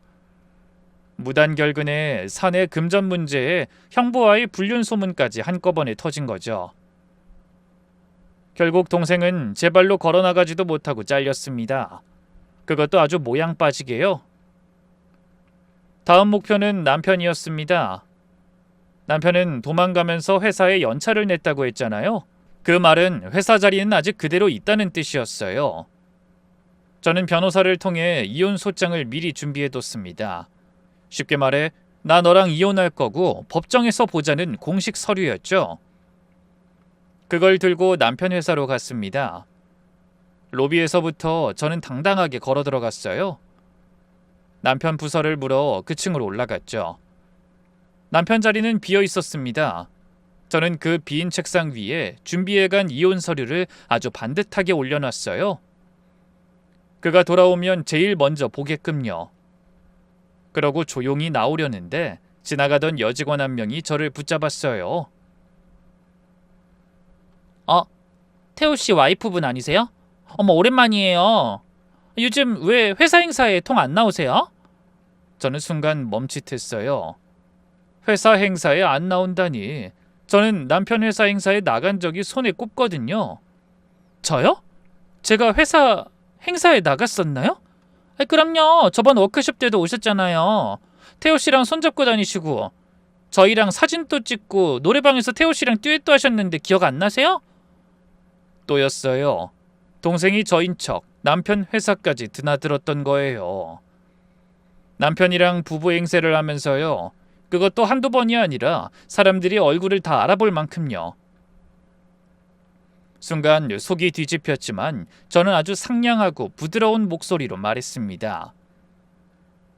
무단결근에 사내 금전 문제에 형부와의 불륜 소문까지 한꺼번에 터진 거죠. 결국 동생은 제 발로 걸어나가지도 못하고 잘렸습니다. 그것도 아주 모양 빠지게요. 다음 목표는 남편이었습니다. 남편은 도망가면서 회사에 연차를 냈다고 했잖아요. 그 말은 회사 자리는 아직 그대로 있다는 뜻이었어요. 저는 변호사를 통해 이혼 소장을 미리 준비해뒀습니다. 쉽게 말해 나 너랑 이혼할 거고 법정에서 보자는 공식 서류였죠. 그걸 들고 남편 회사로 갔습니다. 로비에서부터 저는 당당하게 걸어 들어갔어요. 남편 부서를 물어 그 층으로 올라갔죠. 남편 자리는 비어 있었습니다. 저는 그 빈 책상 위에 준비해간 이혼 서류를 아주 반듯하게 올려놨어요. 그가 돌아오면 제일 먼저 보게끔요. 그러고 조용히 나오려는데 지나가던 여직원 한 명이 저를 붙잡았어요. 태우 씨 와이프분 아니세요? 어머, 오랜만이에요. 요즘 왜 회사 행사에 통 안 나오세요? 저는 순간 멈칫했어요. 회사 행사에 안 나온다니. 저는 남편 회사 행사에 나간 적이 손에 꼽거든요. 저요? 제가 회사 행사에 나갔었나요? 그럼요. 저번 워크숍 때도 오셨잖아요. 태호 씨랑 손잡고 다니시고 저희랑 사진도 찍고 노래방에서 태호 씨랑 듀엣도 하셨는데 기억 안 나세요? 또였어요. 동생이 저인 척 남편 회사까지 드나들었던 거예요. 남편이랑 부부 행세를 하면서요. 그것도 한두 번이 아니라 사람들이 얼굴을 다 알아볼 만큼요. 순간 속이 뒤집혔지만 저는 아주 상냥하고 부드러운 목소리로 말했습니다.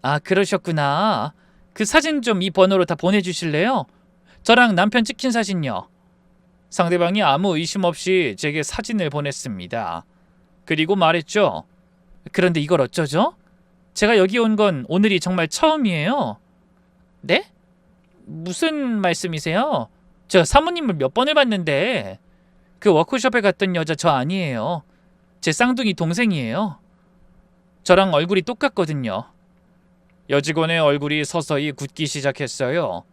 아, 그러셨구나. 그 사진 좀 이 번호로 다 보내주실래요? 저랑 남편 찍힌 사진요. 상대방이 아무 의심 없이 제게 사진을 보냈습니다. 그리고 말했죠. 그런데 이걸 어쩌죠? 제가 여기 온 건 오늘이 정말 처음이에요. 네? 무슨 말씀이세요? 제가 사모님을 몇 번을 봤는데 그 워크숍에 갔던 여자 저 아니에요. 제 쌍둥이 동생이에요. 저랑 얼굴이 똑같거든요. 여직원의 얼굴이 서서히 굳기 시작했어요.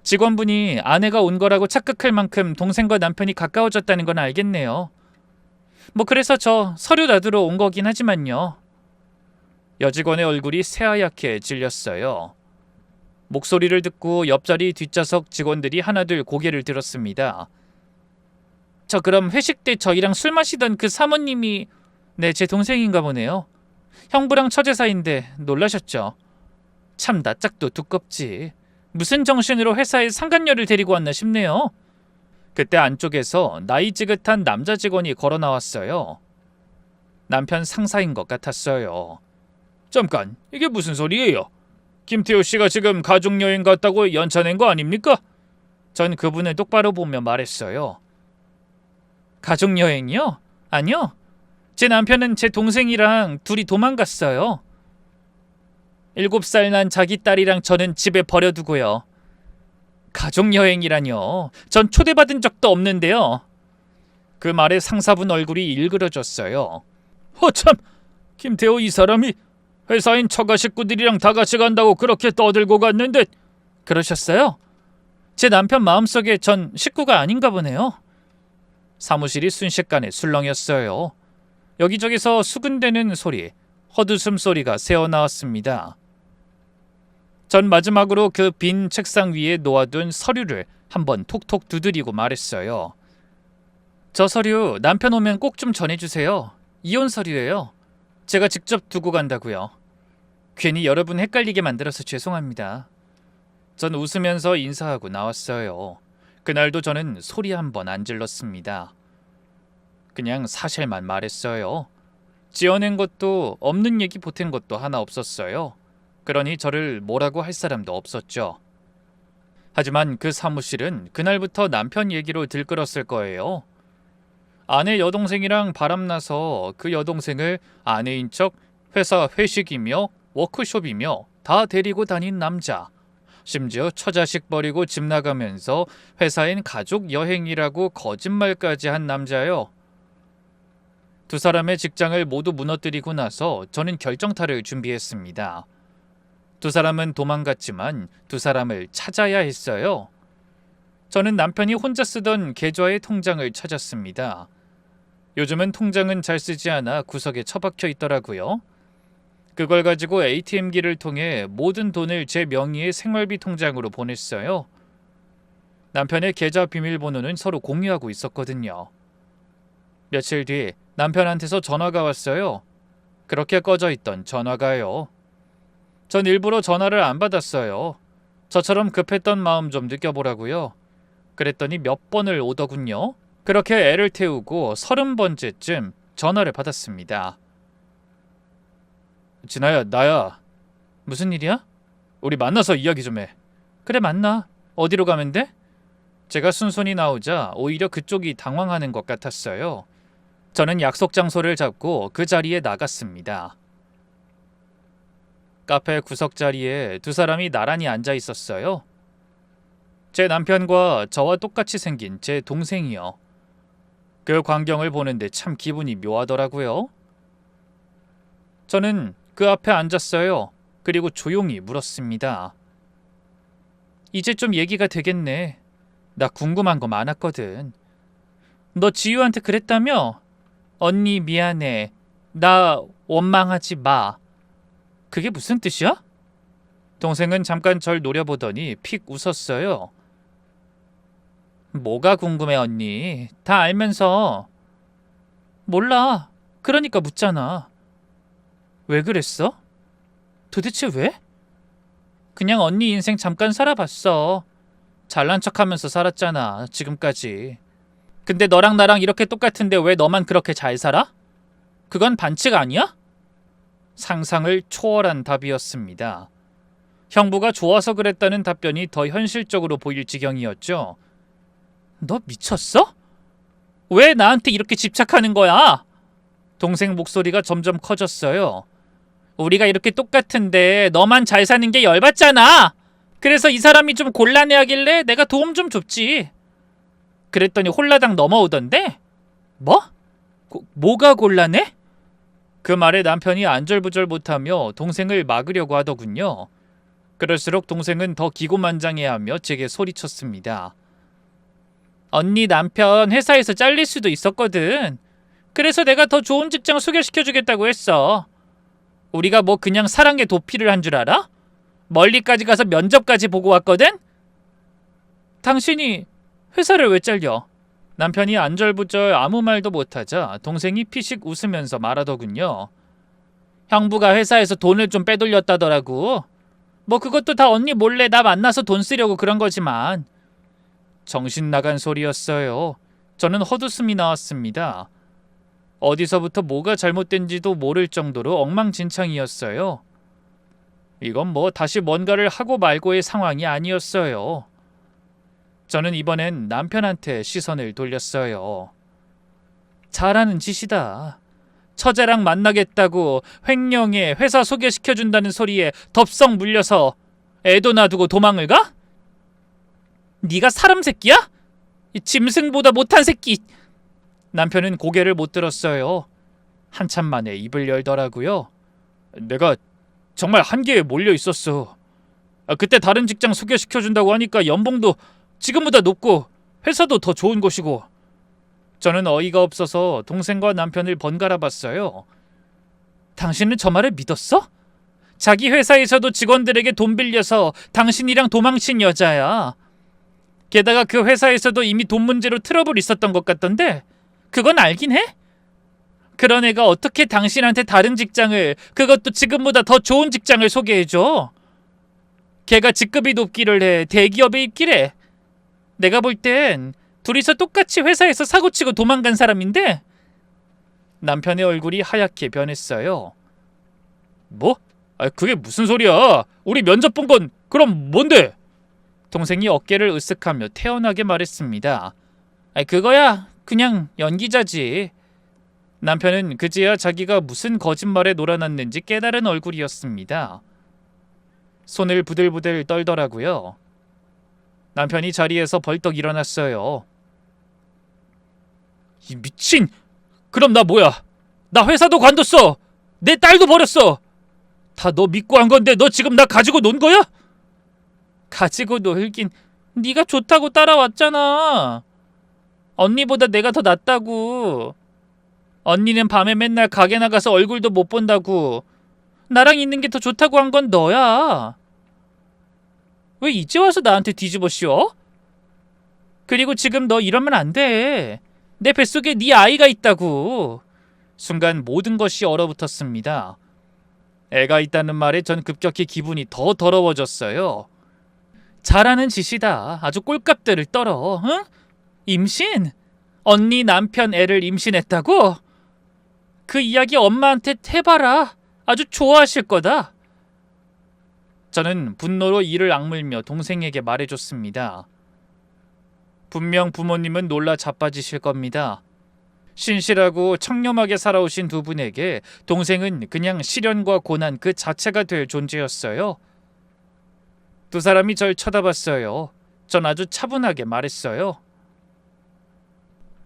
직원분이 아내가 온 거라고 착각할 만큼 동생과 남편이 가까워졌다는 건 알겠네요. 뭐 그래서 저 서류 놔두러 온 거긴 하지만요. 여직원의 얼굴이 새하얗게 질렸어요. 목소리를 듣고 옆자리 뒷좌석 직원들이 하나둘 고개를 들었습니다. 저 그럼 회식 때 저희랑 술 마시던 그 사모님이 네, 제 동생인가 보네요. 형부랑 처제 사이인데 놀라셨죠? 참 낯짝도 두껍지. 무슨 정신으로 회사에 상간녀를 데리고 왔나 싶네요. 그때 안쪽에서 나이 지긋한 남자 직원이 걸어 나왔어요. 남편 상사인 것 같았어요. 잠깐, 이게 무슨 소리예요? 김태호 씨가 지금 가족여행 갔다고 연차 낸 거 아닙니까? 전 그분을 똑바로 보며 말했어요. 가족여행이요? 아니요. 제 남편은 제 동생이랑 둘이 도망갔어요. 7살 난 자기 딸이랑 저는 집에 버려두고요. 가족여행이라뇨. 전 초대받은 적도 없는데요. 그 말에 상사분 얼굴이 일그러졌어요. 허참! 김태호 이 사람이 회사인 처가 식구들이랑 다 같이 간다고 그렇게 떠들고 갔는데. 그러셨어요? 제 남편 마음속에 전 식구가 아닌가 보네요. 사무실이 순식간에 술렁였어요. 여기저기서 수근대는 소리, 헛웃음 소리가 새어나왔습니다. 전 마지막으로 그 빈 책상 위에 놓아둔 서류를 한번 톡톡 두드리고 말했어요. 저 서류 남편 오면 꼭 좀 전해주세요. 이혼 서류예요. 제가 직접 두고 간다고요. 괜히 여러분 헷갈리게 만들어서 죄송합니다. 전 웃으면서 인사하고 나왔어요. 그날도 저는 소리 한번 안 질렀습니다. 그냥 사실만 말했어요. 지어낸 것도 없는 얘기 보탠 것도 하나 없었어요. 그러니 저를 뭐라고 할 사람도 없었죠. 하지만 그 사무실은 그날부터 남편 얘기로 들끓었을 거예요. 아내 여동생이랑 바람나서 그 여동생을 아내인 척 회사 회식이며 워크숍이며 다 데리고 다닌 남자. 심지어 처자식 버리고 집 나가면서 회사엔 가족 여행이라고 거짓말까지 한 남자요. 두 사람의 직장을 모두 무너뜨리고 나서 저는 결정타를 준비했습니다. 두 사람은 도망갔지만 두 사람을 찾아야 했어요. 저는 남편이 혼자 쓰던 계좌의 통장을 찾았습니다. 요즘은 통장은 잘 쓰지 않아 구석에 처박혀 있더라고요. 그걸 가지고 ATM기를 통해 모든 돈을 제 명의의 생활비 통장으로 보냈어요. 남편의 계좌 비밀번호는 서로 공유하고 있었거든요. 며칠 뒤 남편한테서 전화가 왔어요. 그렇게 꺼져 있던 전화가요. 전 일부러 전화를 안 받았어요. 저처럼 급했던 마음 좀 느껴보라고요. 그랬더니 몇 번을 오더군요. 그렇게 애를 태우고 30번째쯤 전화를 받았습니다. 진아야, 나야. 무슨 일이야? 우리 만나서 이야기 좀 해. 그래, 만나. 어디로 가면 돼? 제가 순순히 나오자 오히려 그쪽이 당황하는 것 같았어요. 저는 약속 장소를 잡고 그 자리에 나갔습니다. 카페 구석 자리에 두 사람이 나란히 앉아 있었어요. 제 남편과 저와 똑같이 생긴 제 동생이요. 그 광경을 보는데 참 기분이 묘하더라고요. 저는 그 앞에 앉았어요. 그리고 조용히 물었습니다. 이제 좀 얘기가 되겠네. 나 궁금한 거 많았거든. 너 지유한테 그랬다며? 언니 미안해. 나 원망하지 마. 그게 무슨 뜻이야? 동생은 잠깐 절 노려보더니 픽 웃었어요. 뭐가 궁금해 언니? 다 알면서. 몰라. 그러니까 묻잖아. 왜 그랬어? 도대체 왜? 그냥 언니 인생 잠깐 살아봤어. 잘난 척하면서 살았잖아, 지금까지. 근데 너랑 나랑 이렇게 똑같은데 왜 너만 그렇게 잘 살아? 그건 반칙 아니야? 상상을 초월한 답이었습니다. 형부가 좋아서 그랬다는 답변이 더 현실적으로 보일 지경이었죠. 너 미쳤어? 왜 나한테 이렇게 집착하는 거야? 동생 목소리가 점점 커졌어요. 우리가 이렇게 똑같은데 너만 잘 사는 게 열받잖아. 그래서 이 사람이 좀 곤란해하길래 내가 도움 좀 줬지. 그랬더니 홀라당 넘어오던데? 뭐? 뭐가 곤란해? 그 말에 남편이 안절부절 못하며 동생을 막으려고 하더군요. 그럴수록 동생은 더 기고만장해하며 제게 소리쳤습니다. 언니 남편 회사에서 잘릴 수도 있었거든. 그래서 내가 더 좋은 직장 소개시켜주겠다고 했어. 우리가 뭐 그냥 사랑의 도피를 한 줄 알아? 멀리까지 가서 면접까지 보고 왔거든? 당신이 회사를 왜 잘려? 남편이 안절부절 아무 말도 못하자 동생이 피식 웃으면서 말하더군요. 형부가 회사에서 돈을 좀 빼돌렸다더라고. 뭐 그것도 다 언니 몰래 나 만나서 돈 쓰려고 그런 거지만. 정신 나간 소리였어요. 저는 헛웃음이 나왔습니다. 어디서부터 뭐가 잘못된지도 모를 정도로 엉망진창이었어요. 이건 뭐 다시 뭔가를 하고 말고의 상황이 아니었어요. 저는 이번엔 남편한테 시선을 돌렸어요. 잘하는 짓이다. 처제랑 만나겠다고 횡령에 회사 소개시켜준다는 소리에 덥석 물려서 애도 놔두고 도망을 가? 네가 사람 새끼야? 이 짐승보다 못한 새끼. 남편은 고개를 못 들었어요. 한참 만에 입을 열더라고요. 내가 정말 한계에 몰려 있었어. 그때 다른 직장 소개시켜준다고 하니까 연봉도 지금보다 높고 회사도 더 좋은 곳이고. 저는 어이가 없어서 동생과 남편을 번갈아 봤어요. 당신은 저 말을 믿었어? 자기 회사에서도 직원들에게 돈 빌려서 당신이랑 도망친 여자야. 게다가 그 회사에서도 이미 돈 문제로 트러블 있었던 것 같던데 그건 알긴 해? 그런 애가 어떻게 당신한테 다른 직장을, 그것도 지금보다 더 좋은 직장을 소개해줘? 걔가 직급이 높기를 해, 대기업에 있기래. 내가 볼 땐 둘이서 똑같이 회사에서 사고치고 도망간 사람인데. 남편의 얼굴이 하얗게 변했어요. 뭐? 그게 무슨 소리야? 우리 면접 본 건 그럼 뭔데? 동생이 어깨를 으쓱하며 태연하게 말했습니다. 그거야 그냥 연기자지. 남편은 그제야 자기가 무슨 거짓말에 놀아났는지 깨달은 얼굴이었습니다. 손을 부들부들 떨더라고요. 남편이 자리에서 벌떡 일어났어요. 이 미친! 그럼 나 뭐야? 나 회사도 관뒀어! 내 딸도 버렸어! 다 너 믿고 한 건데 너 지금 나 가지고 논 거야? 가지고 놀긴 네가 좋다고 따라왔잖아. 언니보다 내가 더 낫다고. 언니는 밤에 맨날 가게 나가서 얼굴도 못 본다고. 나랑 있는 게 더 좋다고 한 건 너야. 왜 이제 와서 나한테 뒤집어 씌워? 그리고 지금 너 이러면 안 돼. 내 뱃속에 네 아이가 있다고. 순간 모든 것이 얼어붙었습니다. 애가 있다는 말에 전 급격히 기분이 더 더러워졌어요. 잘하는 짓이다. 아주 꼴값들을 떨어. 응? 임신? 언니 남편 애를 임신했다고? 그 이야기 엄마한테 해봐라. 아주 좋아하실 거다. 저는 분노로 이를 악물며 동생에게 말해줬습니다. 분명 부모님은 놀라 자빠지실 겁니다. 신실하고 청렴하게 살아오신 두 분에게 동생은 그냥 시련과 고난 그 자체가 될 존재였어요. 두 사람이 절 쳐다봤어요. 전 아주 차분하게 말했어요.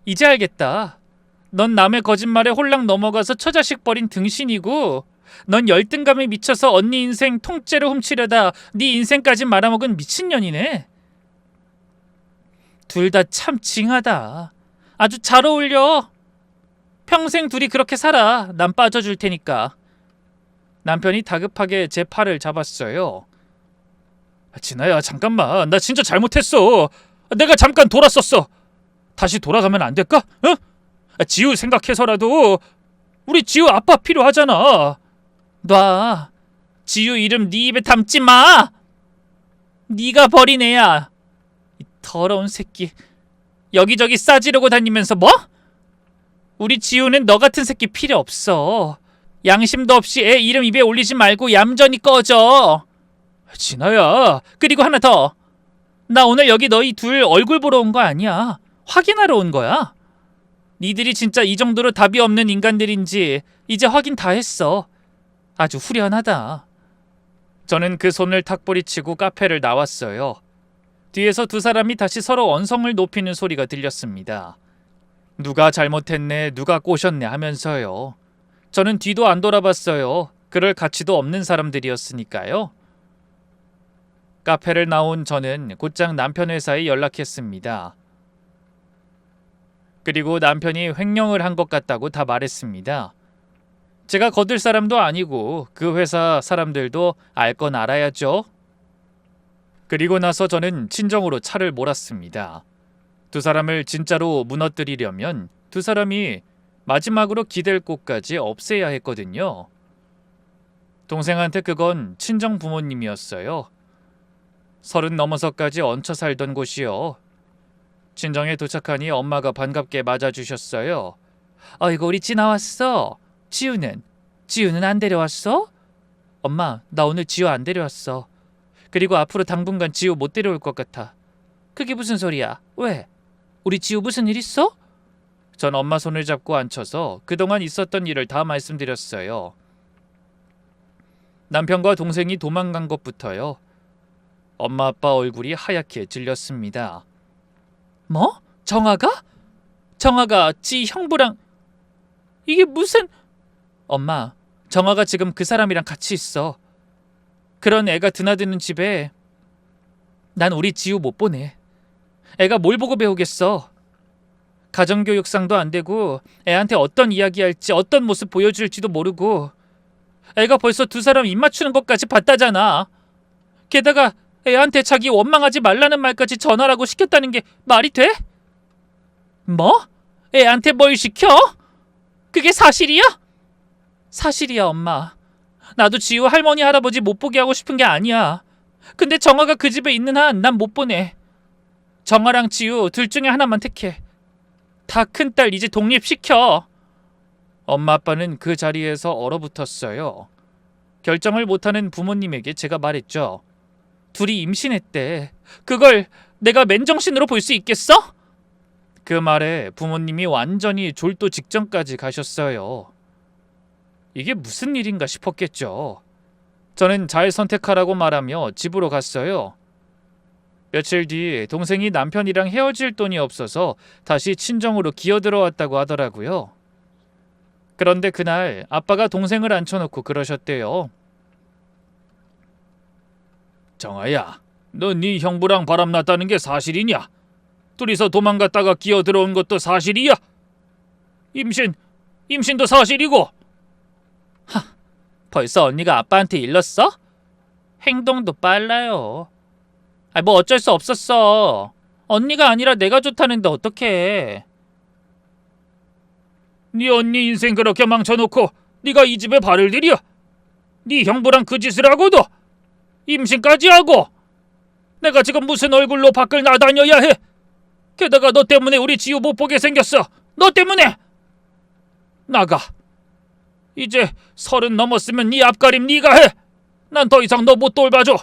이제 알겠다. 넌 남의 거짓말에 홀랑 넘어가서 처자식 버린 등신이고, 넌 열등감에 미쳐서 언니 인생 통째로 훔치려다 네 인생까지 말아먹은 미친년이네. 둘 다 참 징하다. 아주 잘 어울려. 평생 둘이 그렇게 살아. 난 빠져줄 테니까. 남편이 다급하게 제 팔을 잡았어요. 진아야, 잠깐만. 나 진짜 잘못했어. 내가 잠깐 돌았었어. 다시 돌아가면 안 될까? 어? 지우 생각해서라도 우리 지우 아빠 필요하잖아. 놔. 지우 이름 네 입에 담지 마. 네가 버린 애야. 이 더러운 새끼. 여기저기 싸지르고 다니면서 뭐? 우리 지우는 너 같은 새끼 필요 없어. 양심도 없이 애 이름 입에 올리지 말고 얌전히 꺼져. 진아야, 그리고 하나 더. 나 오늘 여기 너희 둘 얼굴 보러 온 거 아니야. 확인하러 온 거야. 니들이 진짜 이 정도로 답이 없는 인간들인지 이제 확인 다 했어. 아주 후련하다. 저는 그 손을 탁부리치고 카페를 나왔어요. 뒤에서 두 사람이 다시 서로 언성을 높이는 소리가 들렸습니다. 누가 잘못했네, 누가 꼬셨네 하면서요. 저는 뒤도 안 돌아봤어요. 그럴 가치도 없는 사람들이었으니까요. 카페를 나온 저는 곧장 남편 회사에 연락했습니다. 그리고 남편이 횡령을 한 것 같다고 다 말했습니다. 제가 거들 사람도 아니고 그 회사 사람들도 알 건 알아야죠. 그리고 나서 저는 친정으로 차를 몰았습니다. 두 사람을 진짜로 무너뜨리려면 두 사람이 마지막으로 기댈 곳까지 없애야 했거든요. 동생한테 그건 친정 부모님이었어요. 30 넘어서까지 얹혀 살던 곳이요. 친정에 도착하니 엄마가 반갑게 맞아주셨어요. 아이고, 우리 찌 나왔어. 지우는 안 데려왔어? 엄마, 나 오늘 지우 안 데려왔어. 그리고 앞으로 당분간 지우 못 데려올 것 같아. 그게 무슨 소리야? 왜? 우리 지우 무슨 일 있어? 전 엄마 손을 잡고 앉혀서 그동안 있었던 일을 다 말씀드렸어요. 남편과 동생이 도망간 것부터요. 엄마 아빠 얼굴이 하얗게 질렸습니다. 뭐? 정아가? 정아가 지 형부랑... 이게 무슨... 엄마, 정아가 지금 그 사람이랑 같이 있어. 그런 애가 드나드는 집에 난 우리 지우 못 보내. 애가 뭘 보고 배우겠어. 가정교육상도 안 되고 애한테 어떤 이야기 할지 어떤 모습 보여줄지도 모르고 애가 벌써 두 사람 입 맞추는 것까지 봤다잖아. 게다가 애한테 자기 원망하지 말라는 말까지 전하라고 시켰다는 게 말이 돼? 뭐? 애한테 뭘 시켜? 그게 사실이야? 사실이야, 엄마. 나도 지우 할머니 할아버지 못 보게 하고 싶은 게 아니야. 근데 정아가 그 집에 있는 한 난 못 보내. 정아랑 지우 둘 중에 하나만 택해. 다 큰딸 이제 독립시켜. 엄마 아빠는 그 자리에서 얼어붙었어요. 결정을 못하는 부모님에게 제가 말했죠. 둘이 임신했대. 그걸 내가 맨정신으로 볼 수 있겠어? 그 말에 부모님이 완전히 졸도 직전까지 가셨어요. 이게 무슨 일인가 싶었겠죠. 저는 잘 선택하라고 말하며 집으로 갔어요. 며칠 뒤 동생이 남편이랑 헤어질 돈이 없어서 다시 친정으로 기어들어왔다고 하더라고요. 그런데 그날 아빠가 동생을 앉혀놓고 그러셨대요. 정아야, 너 네 형부랑 바람났다는 게 사실이냐? 둘이서 도망갔다가 기어들어온 것도 사실이야? 임신도 사실이고. 벌써 언니가 아빠한테 일렀어? 행동도 빨라요. 뭐 어쩔 수 없었어. 언니가 아니라 내가 좋다는데 어떡해. 네 언니 인생 그렇게 망쳐놓고 네가 이 집에 발을 들여? 네 형부랑 그 짓을 하고도 임신까지 하고 내가 지금 무슨 얼굴로 밖을 나다녀야 해? 게다가 너 때문에 우리 지우 못 보게 생겼어. 너 때문에. 나가. 이제 30 넘었으면 네 앞가림 네가 해. 난 더 이상 너 못 돌봐줘.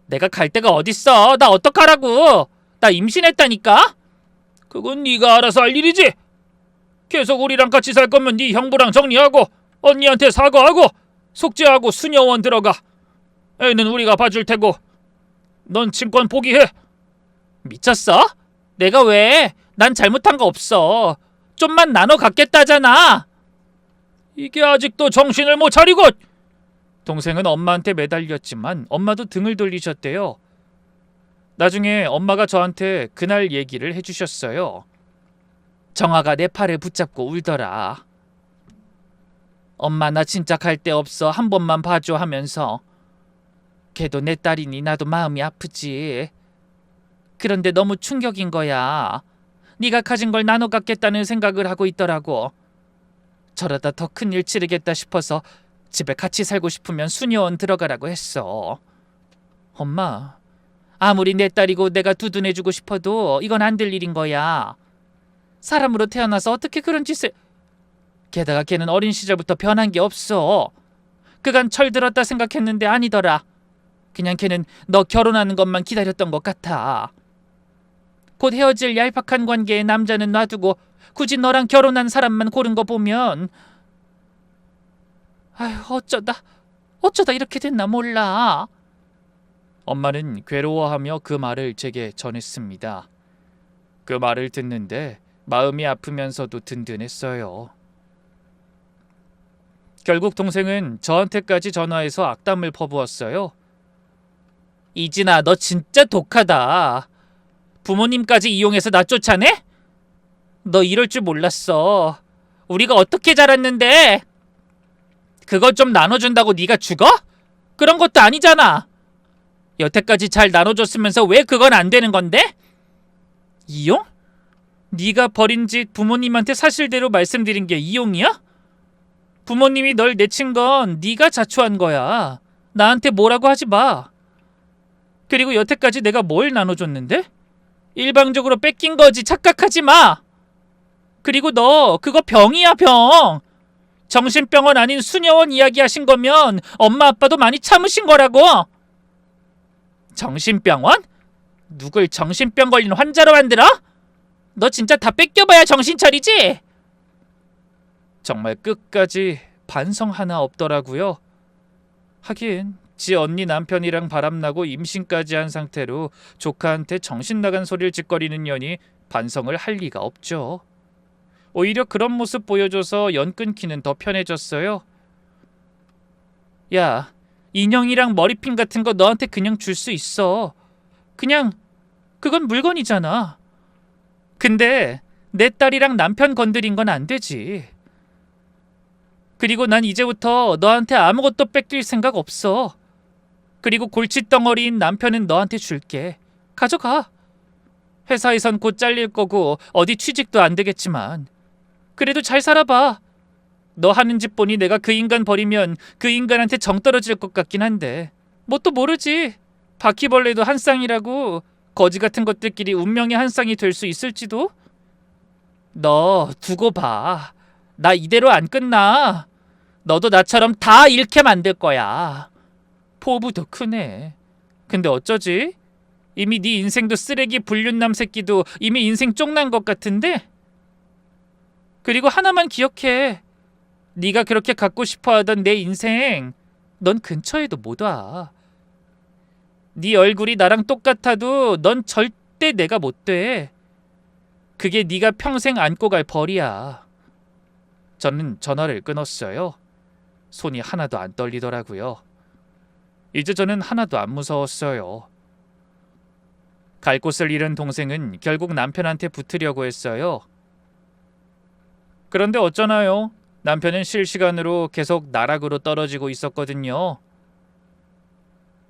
내가 갈 데가 어딨어. 나 어떡하라고. 나 임신했다니까. 그건 네가 알아서 할 일이지. 계속 우리랑 같이 살 거면 네 형부랑 정리하고 언니한테 사과하고 속죄하고 수녀원 들어가. 애는 우리가 봐줄 테고 넌 친권 포기해. 미쳤어? 내가 왜? 난 잘못한 거 없어. 좀만 나눠 갖겠다잖아. 이게 아직도 정신을 못 차리고. 동생은 엄마한테 매달렸지만 엄마도 등을 돌리셨대요. 나중에 엄마가 저한테 그날 얘기를 해주셨어요. 정아가 내 팔을 붙잡고 울더라. 엄마 나 진짜 갈 데 없어. 한 번만 봐줘 하면서. 걔도 내 딸이니 나도 마음이 아프지. 그런데 너무 충격인 거야. 네가 가진 걸 나눠 갖겠다는 생각을 하고 있더라고. 저러다 더 큰일 치르겠다 싶어서 집에 같이 살고 싶으면 수녀원 들어가라고 했어. 엄마, 아무리 내 딸이고 내가 두둔해주고 싶어도 이건 안 될 일인 거야. 사람으로 태어나서 어떻게 그런 짓을... 게다가 걔는 어린 시절부터 변한 게 없어. 그간 철들었다 생각했는데 아니더라. 그냥 걔는 너 결혼하는 것만 기다렸던 것 같아. 곧 헤어질 얄팍한 관계의 남자는 놔두고 굳이 너랑 결혼한 사람만 고른 거 보면 아휴 어쩌다 이렇게 됐나 몰라. 엄마는 괴로워하며 그 말을 제게 전했습니다. 그 말을 듣는데 마음이 아프면서도 든든했어요. 결국 동생은 저한테까지 전화해서 악담을 퍼부었어요. 이진아, 너 진짜 독하다. 부모님까지 이용해서 나 쫓아내? 너 이럴 줄 몰랐어. 우리가 어떻게 자랐는데? 그것 좀 나눠준다고 네가 죽어? 그런 것도 아니잖아. 여태까지 잘 나눠줬으면서 왜 그건 안 되는 건데? 이용? 네가 버린 집 부모님한테 사실대로 말씀드린 게 이용이야? 부모님이 널 내친 건 네가 자초한 거야. 나한테 뭐라고 하지 마. 그리고 여태까지 내가 뭘 나눠줬는데? 일방적으로 뺏긴 거지. 착각하지 마. 그리고 너 그거 병이야, 병. 정신병원 아닌 수녀원 이야기하신 거면 엄마 아빠도 많이 참으신 거라고. 정신병원? 누굴 정신병 걸린 환자로 만들어? 너 진짜 다 뺏겨봐야 정신 차리지? 정말 끝까지 반성 하나 없더라고요. 하긴 지 언니 남편이랑 바람나고 임신까지 한 상태로 조카한테 정신 나간 소리를 짓거리는 년이 반성을 할 리가 없죠. 오히려 그런 모습 보여줘서 연 끊기는 더 편해졌어요. 야, 인형이랑 머리핀 같은 거 너한테 그냥 줄 수 있어. 그냥 그건 물건이잖아. 근데 내 딸이랑 남편 건드린 건 안 되지. 그리고 난 이제부터 너한테 아무것도 뺏길 생각 없어. 그리고 골칫덩어리인 남편은 너한테 줄게. 가져가. 회사에선 곧 잘릴 거고 어디 취직도 안 되겠지만 그래도 잘 살아봐. 너 하는 짓 보니 내가 그 인간 버리면 그 인간한테 정 떨어질 것 같긴 한데 뭐 또 모르지. 바퀴벌레도 한 쌍이라고. 거지 같은 것들끼리 운명의 한 쌍이 될 수 있을지도. 너 두고 봐. 나 이대로 안 끝나. 너도 나처럼 다 잃게 만들 거야. 포부도 크네. 근데 어쩌지? 이미 네 인생도 쓰레기 불륜남 새끼도 이미 인생 쫑난 것 같은데? 그리고 하나만 기억해. 네가 그렇게 갖고 싶어하던 내 인생 넌 근처에도 못 와. 네 얼굴이 나랑 똑같아도 넌 절대 내가 못 돼. 그게 네가 평생 안고 갈 벌이야. 저는 전화를 끊었어요. 손이 하나도 안 떨리더라고요. 이제 저는 하나도 안 무서웠어요. 갈 곳을 잃은 동생은 결국 남편한테 붙으려고 했어요. 그런데 어쩌나요? 남편은 실시간으로 계속 나락으로 떨어지고 있었거든요.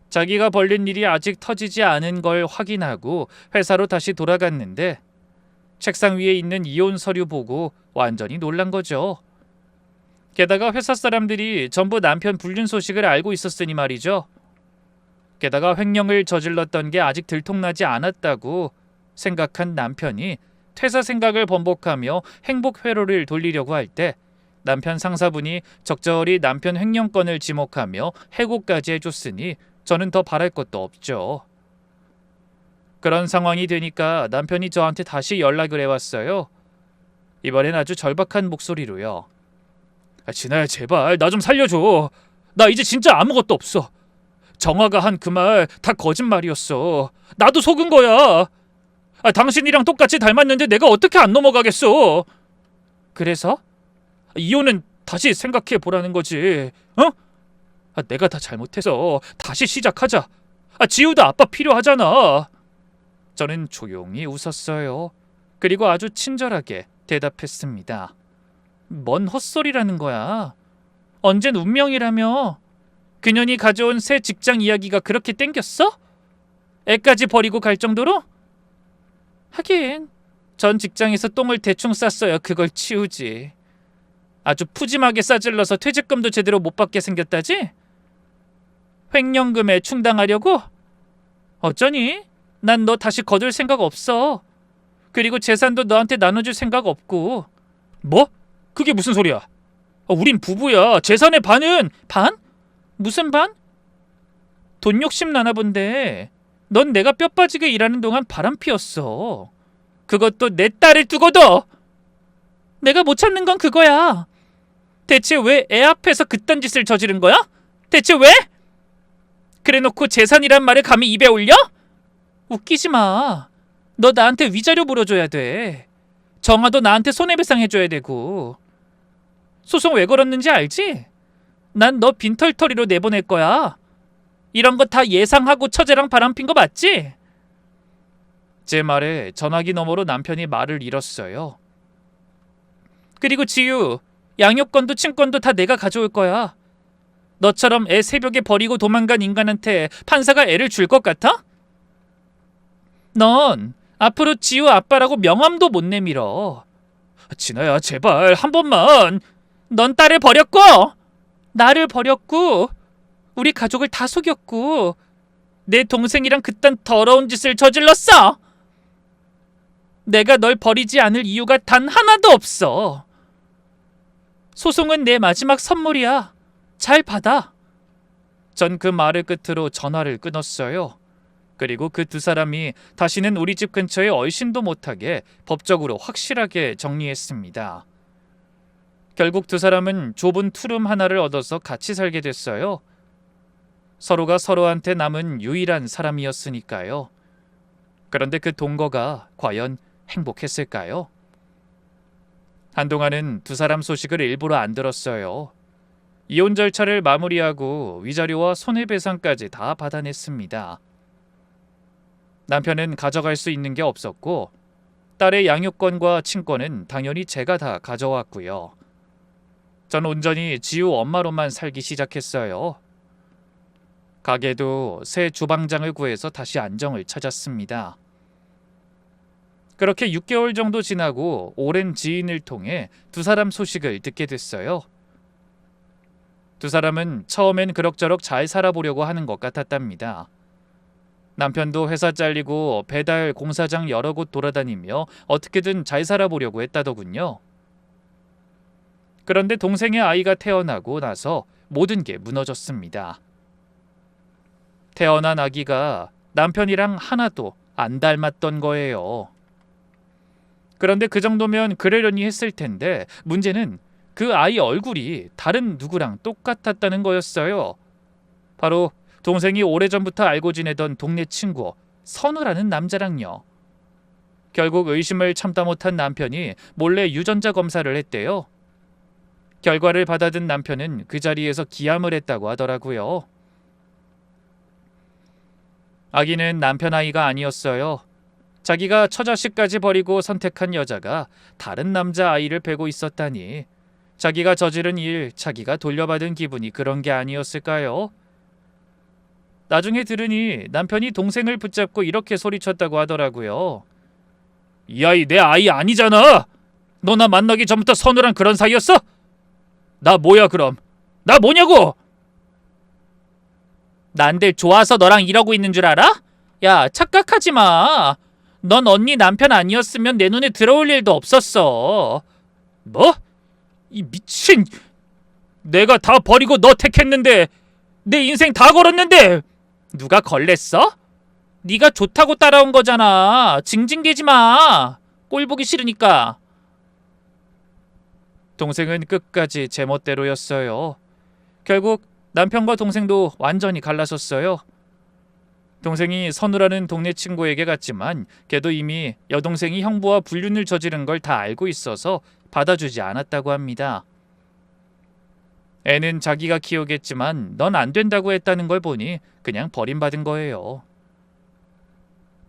자기가 벌린 일이 아직 터지지 않은 걸 확인하고 회사로 다시 돌아갔는데 책상 위에 있는 이혼 서류 보고 완전히 놀란 거죠. 게다가 회사 사람들이 전부 남편 불륜 소식을 알고 있었으니 말이죠. 게다가 횡령을 저질렀던 게 아직 들통나지 않았다고 생각한 남편이 퇴사 생각을 번복하며 행복 회로를 돌리려고 할 때 남편 상사분이 적절히 남편 횡령건을 지목하며 해고까지 해줬으니 저는 더 바랄 것도 없죠. 그런 상황이 되니까 남편이 저한테 다시 연락을 해왔어요. 이번엔 아주 절박한 목소리로요. 진아야, 제발 나 좀 살려줘. 나 이제 진짜 아무것도 없어. 정화가 한 그 말 다 거짓말이었어. 나도 속은 거야. 당신이랑 똑같이 닮았는데 내가 어떻게 안 넘어가겠어. 그래서? 이혼은 다시 생각해 보라는 거지. 어? 내가 다 잘못해서 다시 시작하자. 지우도 아빠 필요하잖아. 저는 조용히 웃었어요. 그리고 아주 친절하게 대답했습니다. 뭔 헛소리라는 거야. 언젠 운명이라며. 그년이 가져온 새 직장 이야기가 그렇게 땡겼어? 애까지 버리고 갈 정도로? 하긴 전 직장에서 똥을 대충 쌌어야 그걸 치우지. 아주 푸짐하게 싸질러서 퇴직금도 제대로 못 받게 생겼다지? 횡령금에 충당하려고? 어쩌니? 난 너 다시 거둘 생각 없어. 그리고 재산도 너한테 나눠줄 생각 없고. 뭐? 그게 무슨 소리야? 우린 부부야. 재산의 반은. 반? 무슨 반? 돈 욕심 나나 본데. 넌 내가 뼈 빠지게 일하는 동안 바람 피웠어. 그것도 내 딸을 두고도. 내가 못 찾는 건 그거야. 대체 왜 애 앞에서 그딴 짓을 저지른 거야? 대체 왜? 그래놓고 재산이란 말을 감히 입에 올려? 웃기지 마. 너 나한테 위자료 물어줘야 돼. 정화도 나한테 손해배상 해줘야 되고. 소송 왜 걸었는지 알지? 난 너 빈털터리로 내보낼 거야. 이런 거 다 예상하고 처제랑 바람핀 거 맞지? 제 말에 전화기 너머로 남편이 말을 잃었어요. 그리고 지유, 양육권도 친권도 다 내가 가져올 거야. 너처럼 애 새벽에 버리고 도망간 인간한테 판사가 애를 줄 것 같아? 넌 앞으로 지우 아빠라고 명함도 못 내밀어. 진아야, 제발 한 번만. 넌 딸을 버렸고, 나를 버렸고, 우리 가족을 다 속였고, 내 동생이랑 그딴 더러운 짓을 저질렀어. 내가 널 버리지 않을 이유가 단 하나도 없어. 소송은 내 마지막 선물이야. 잘 받아. 전 그 말을 끝으로 전화를 끊었어요. 그리고 그 두 사람이 다시는 우리 집 근처에 얼씬도 못하게 법적으로 확실하게 정리했습니다. 결국 두 사람은 좁은 투룸 하나를 얻어서 같이 살게 됐어요. 서로가 서로한테 남은 유일한 사람이었으니까요. 그런데 그 동거가 과연 행복했을까요? 한동안은 두 사람 소식을 일부러 안 들었어요. 이혼 절차를 마무리하고 위자료와 손해배상까지 다 받아냈습니다. 남편은 가져갈 수 있는 게 없었고 딸의 양육권과 친권은 당연히 제가 다 가져왔고요. 전 온전히 지우 엄마로만 살기 시작했어요. 가게도 새 주방장을 구해서 다시 안정을 찾았습니다. 그렇게 6개월 정도 지나고 오랜 지인을 통해 두 사람 소식을 듣게 됐어요. 두 사람은 처음엔 그럭저럭 잘 살아보려고 하는 것 같았답니다. 남편도 회사 잘리고 배달 공사장 여러 곳 돌아다니며 어떻게든 잘 살아보려고 했다더군요. 그런데 동생의 아이가 태어나고 나서 모든 게 무너졌습니다. 태어난 아기가 남편이랑 하나도 안 닮았던 거예요. 그런데 그 정도면 그러려니 했을 텐데 문제는 그 아이 얼굴이 다른 누구랑 똑같았다는 거였어요. 바로 동생이 오래전부터 알고 지내던 동네 친구 선우라는 남자랑요. 결국 의심을 참다 못한 남편이 몰래 유전자 검사를 했대요. 결과를 받아든 남편은 그 자리에서 기함을 했다고 하더라고요. 아기는 남편 아이가 아니었어요. 자기가 처자식까지 버리고 선택한 여자가 다른 남자 아이를 베고 있었다니. 자기가 저지른 일, 자기가 돌려받은 기분이 그런 게 아니었을까요? 나중에 들으니 남편이 동생을 붙잡고 이렇게 소리쳤다고 하더라고요. 이 아이 내 아이 아니잖아. 너 나 만나기 전부터 선우랑 그런 사이였어? 나 뭐야 그럼? 나 뭐냐고? 난들 좋아서 너랑 이러고 있는 줄 알아? 야, 착각하지 마. 넌 언니 남편 아니었으면 내 눈에 들어올 일도 없었어. 뭐? 이 미친. 내가 다 버리고 너 택했는데 내 인생 다 걸었는데 누가 걸랬어? 네가 좋다고 따라온 거잖아. 징징대지 마. 꼴 보기 싫으니까. 동생은 끝까지 제멋대로였어요. 결국 남편과 동생도 완전히 갈라섰어요. 동생이 선우라는 동네 친구에게 갔지만 걔도 이미 여동생이 형부와 불륜을 저지른 걸 다 알고 있어서 받아주지 않았다고 합니다. 애는 자기가 키우겠지만 넌 안 된다고 했다는 걸 보니 그냥 버림받은 거예요.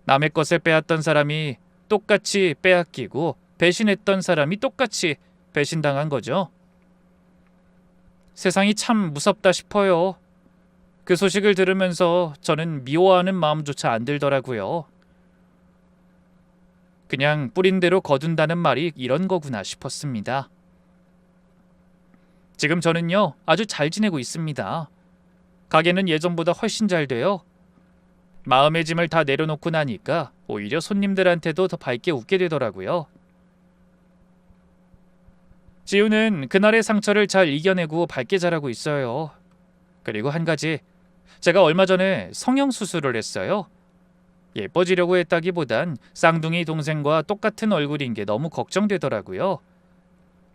남의 것을 빼앗던 사람이 똑같이 빼앗기고 배신했던 사람이 똑같이 배신당한 거죠. 세상이 참 무섭다 싶어요. 그 소식을 들으면서 저는 미워하는 마음조차 안 들더라고요. 그냥 뿌린 대로 거둔다는 말이 이런 거구나 싶었습니다. 지금 저는요, 아주 잘 지내고 있습니다. 가게는 예전보다 훨씬 잘 돼요. 마음의 짐을 다 내려놓고 나니까 오히려 손님들한테도 더 밝게 웃게 되더라고요. 지우는 그날의 상처를 잘 이겨내고 밝게 자라고 있어요. 그리고 한 가지, 제가 얼마 전에 성형수술을 했어요. 예뻐지려고 했다기보단 쌍둥이 동생과 똑같은 얼굴인 게 너무 걱정되더라고요.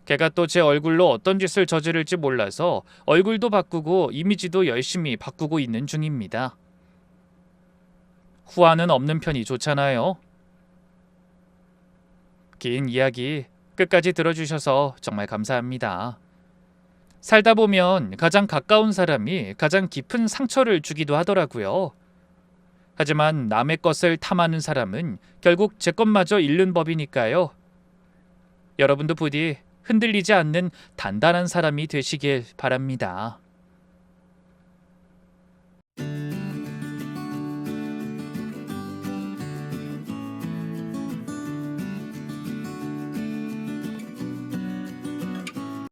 걔가 또 제 얼굴로 어떤 짓을 저지를지 몰라서 얼굴도 바꾸고 이미지도 열심히 바꾸고 있는 중입니다. 후환은 없는 편이 좋잖아요. 긴 이야기 끝까지 들어주셔서 정말 감사합니다. 살다 보면 가장 가까운 사람이 가장 깊은 상처를 주기도 하더라고요. 하지만 남의 것을 탐하는 사람은 결국 제 것마저 잃는 법이니까요. 여러분도 부디 흔들리지 않는 단단한 사람이 되시길 바랍니다.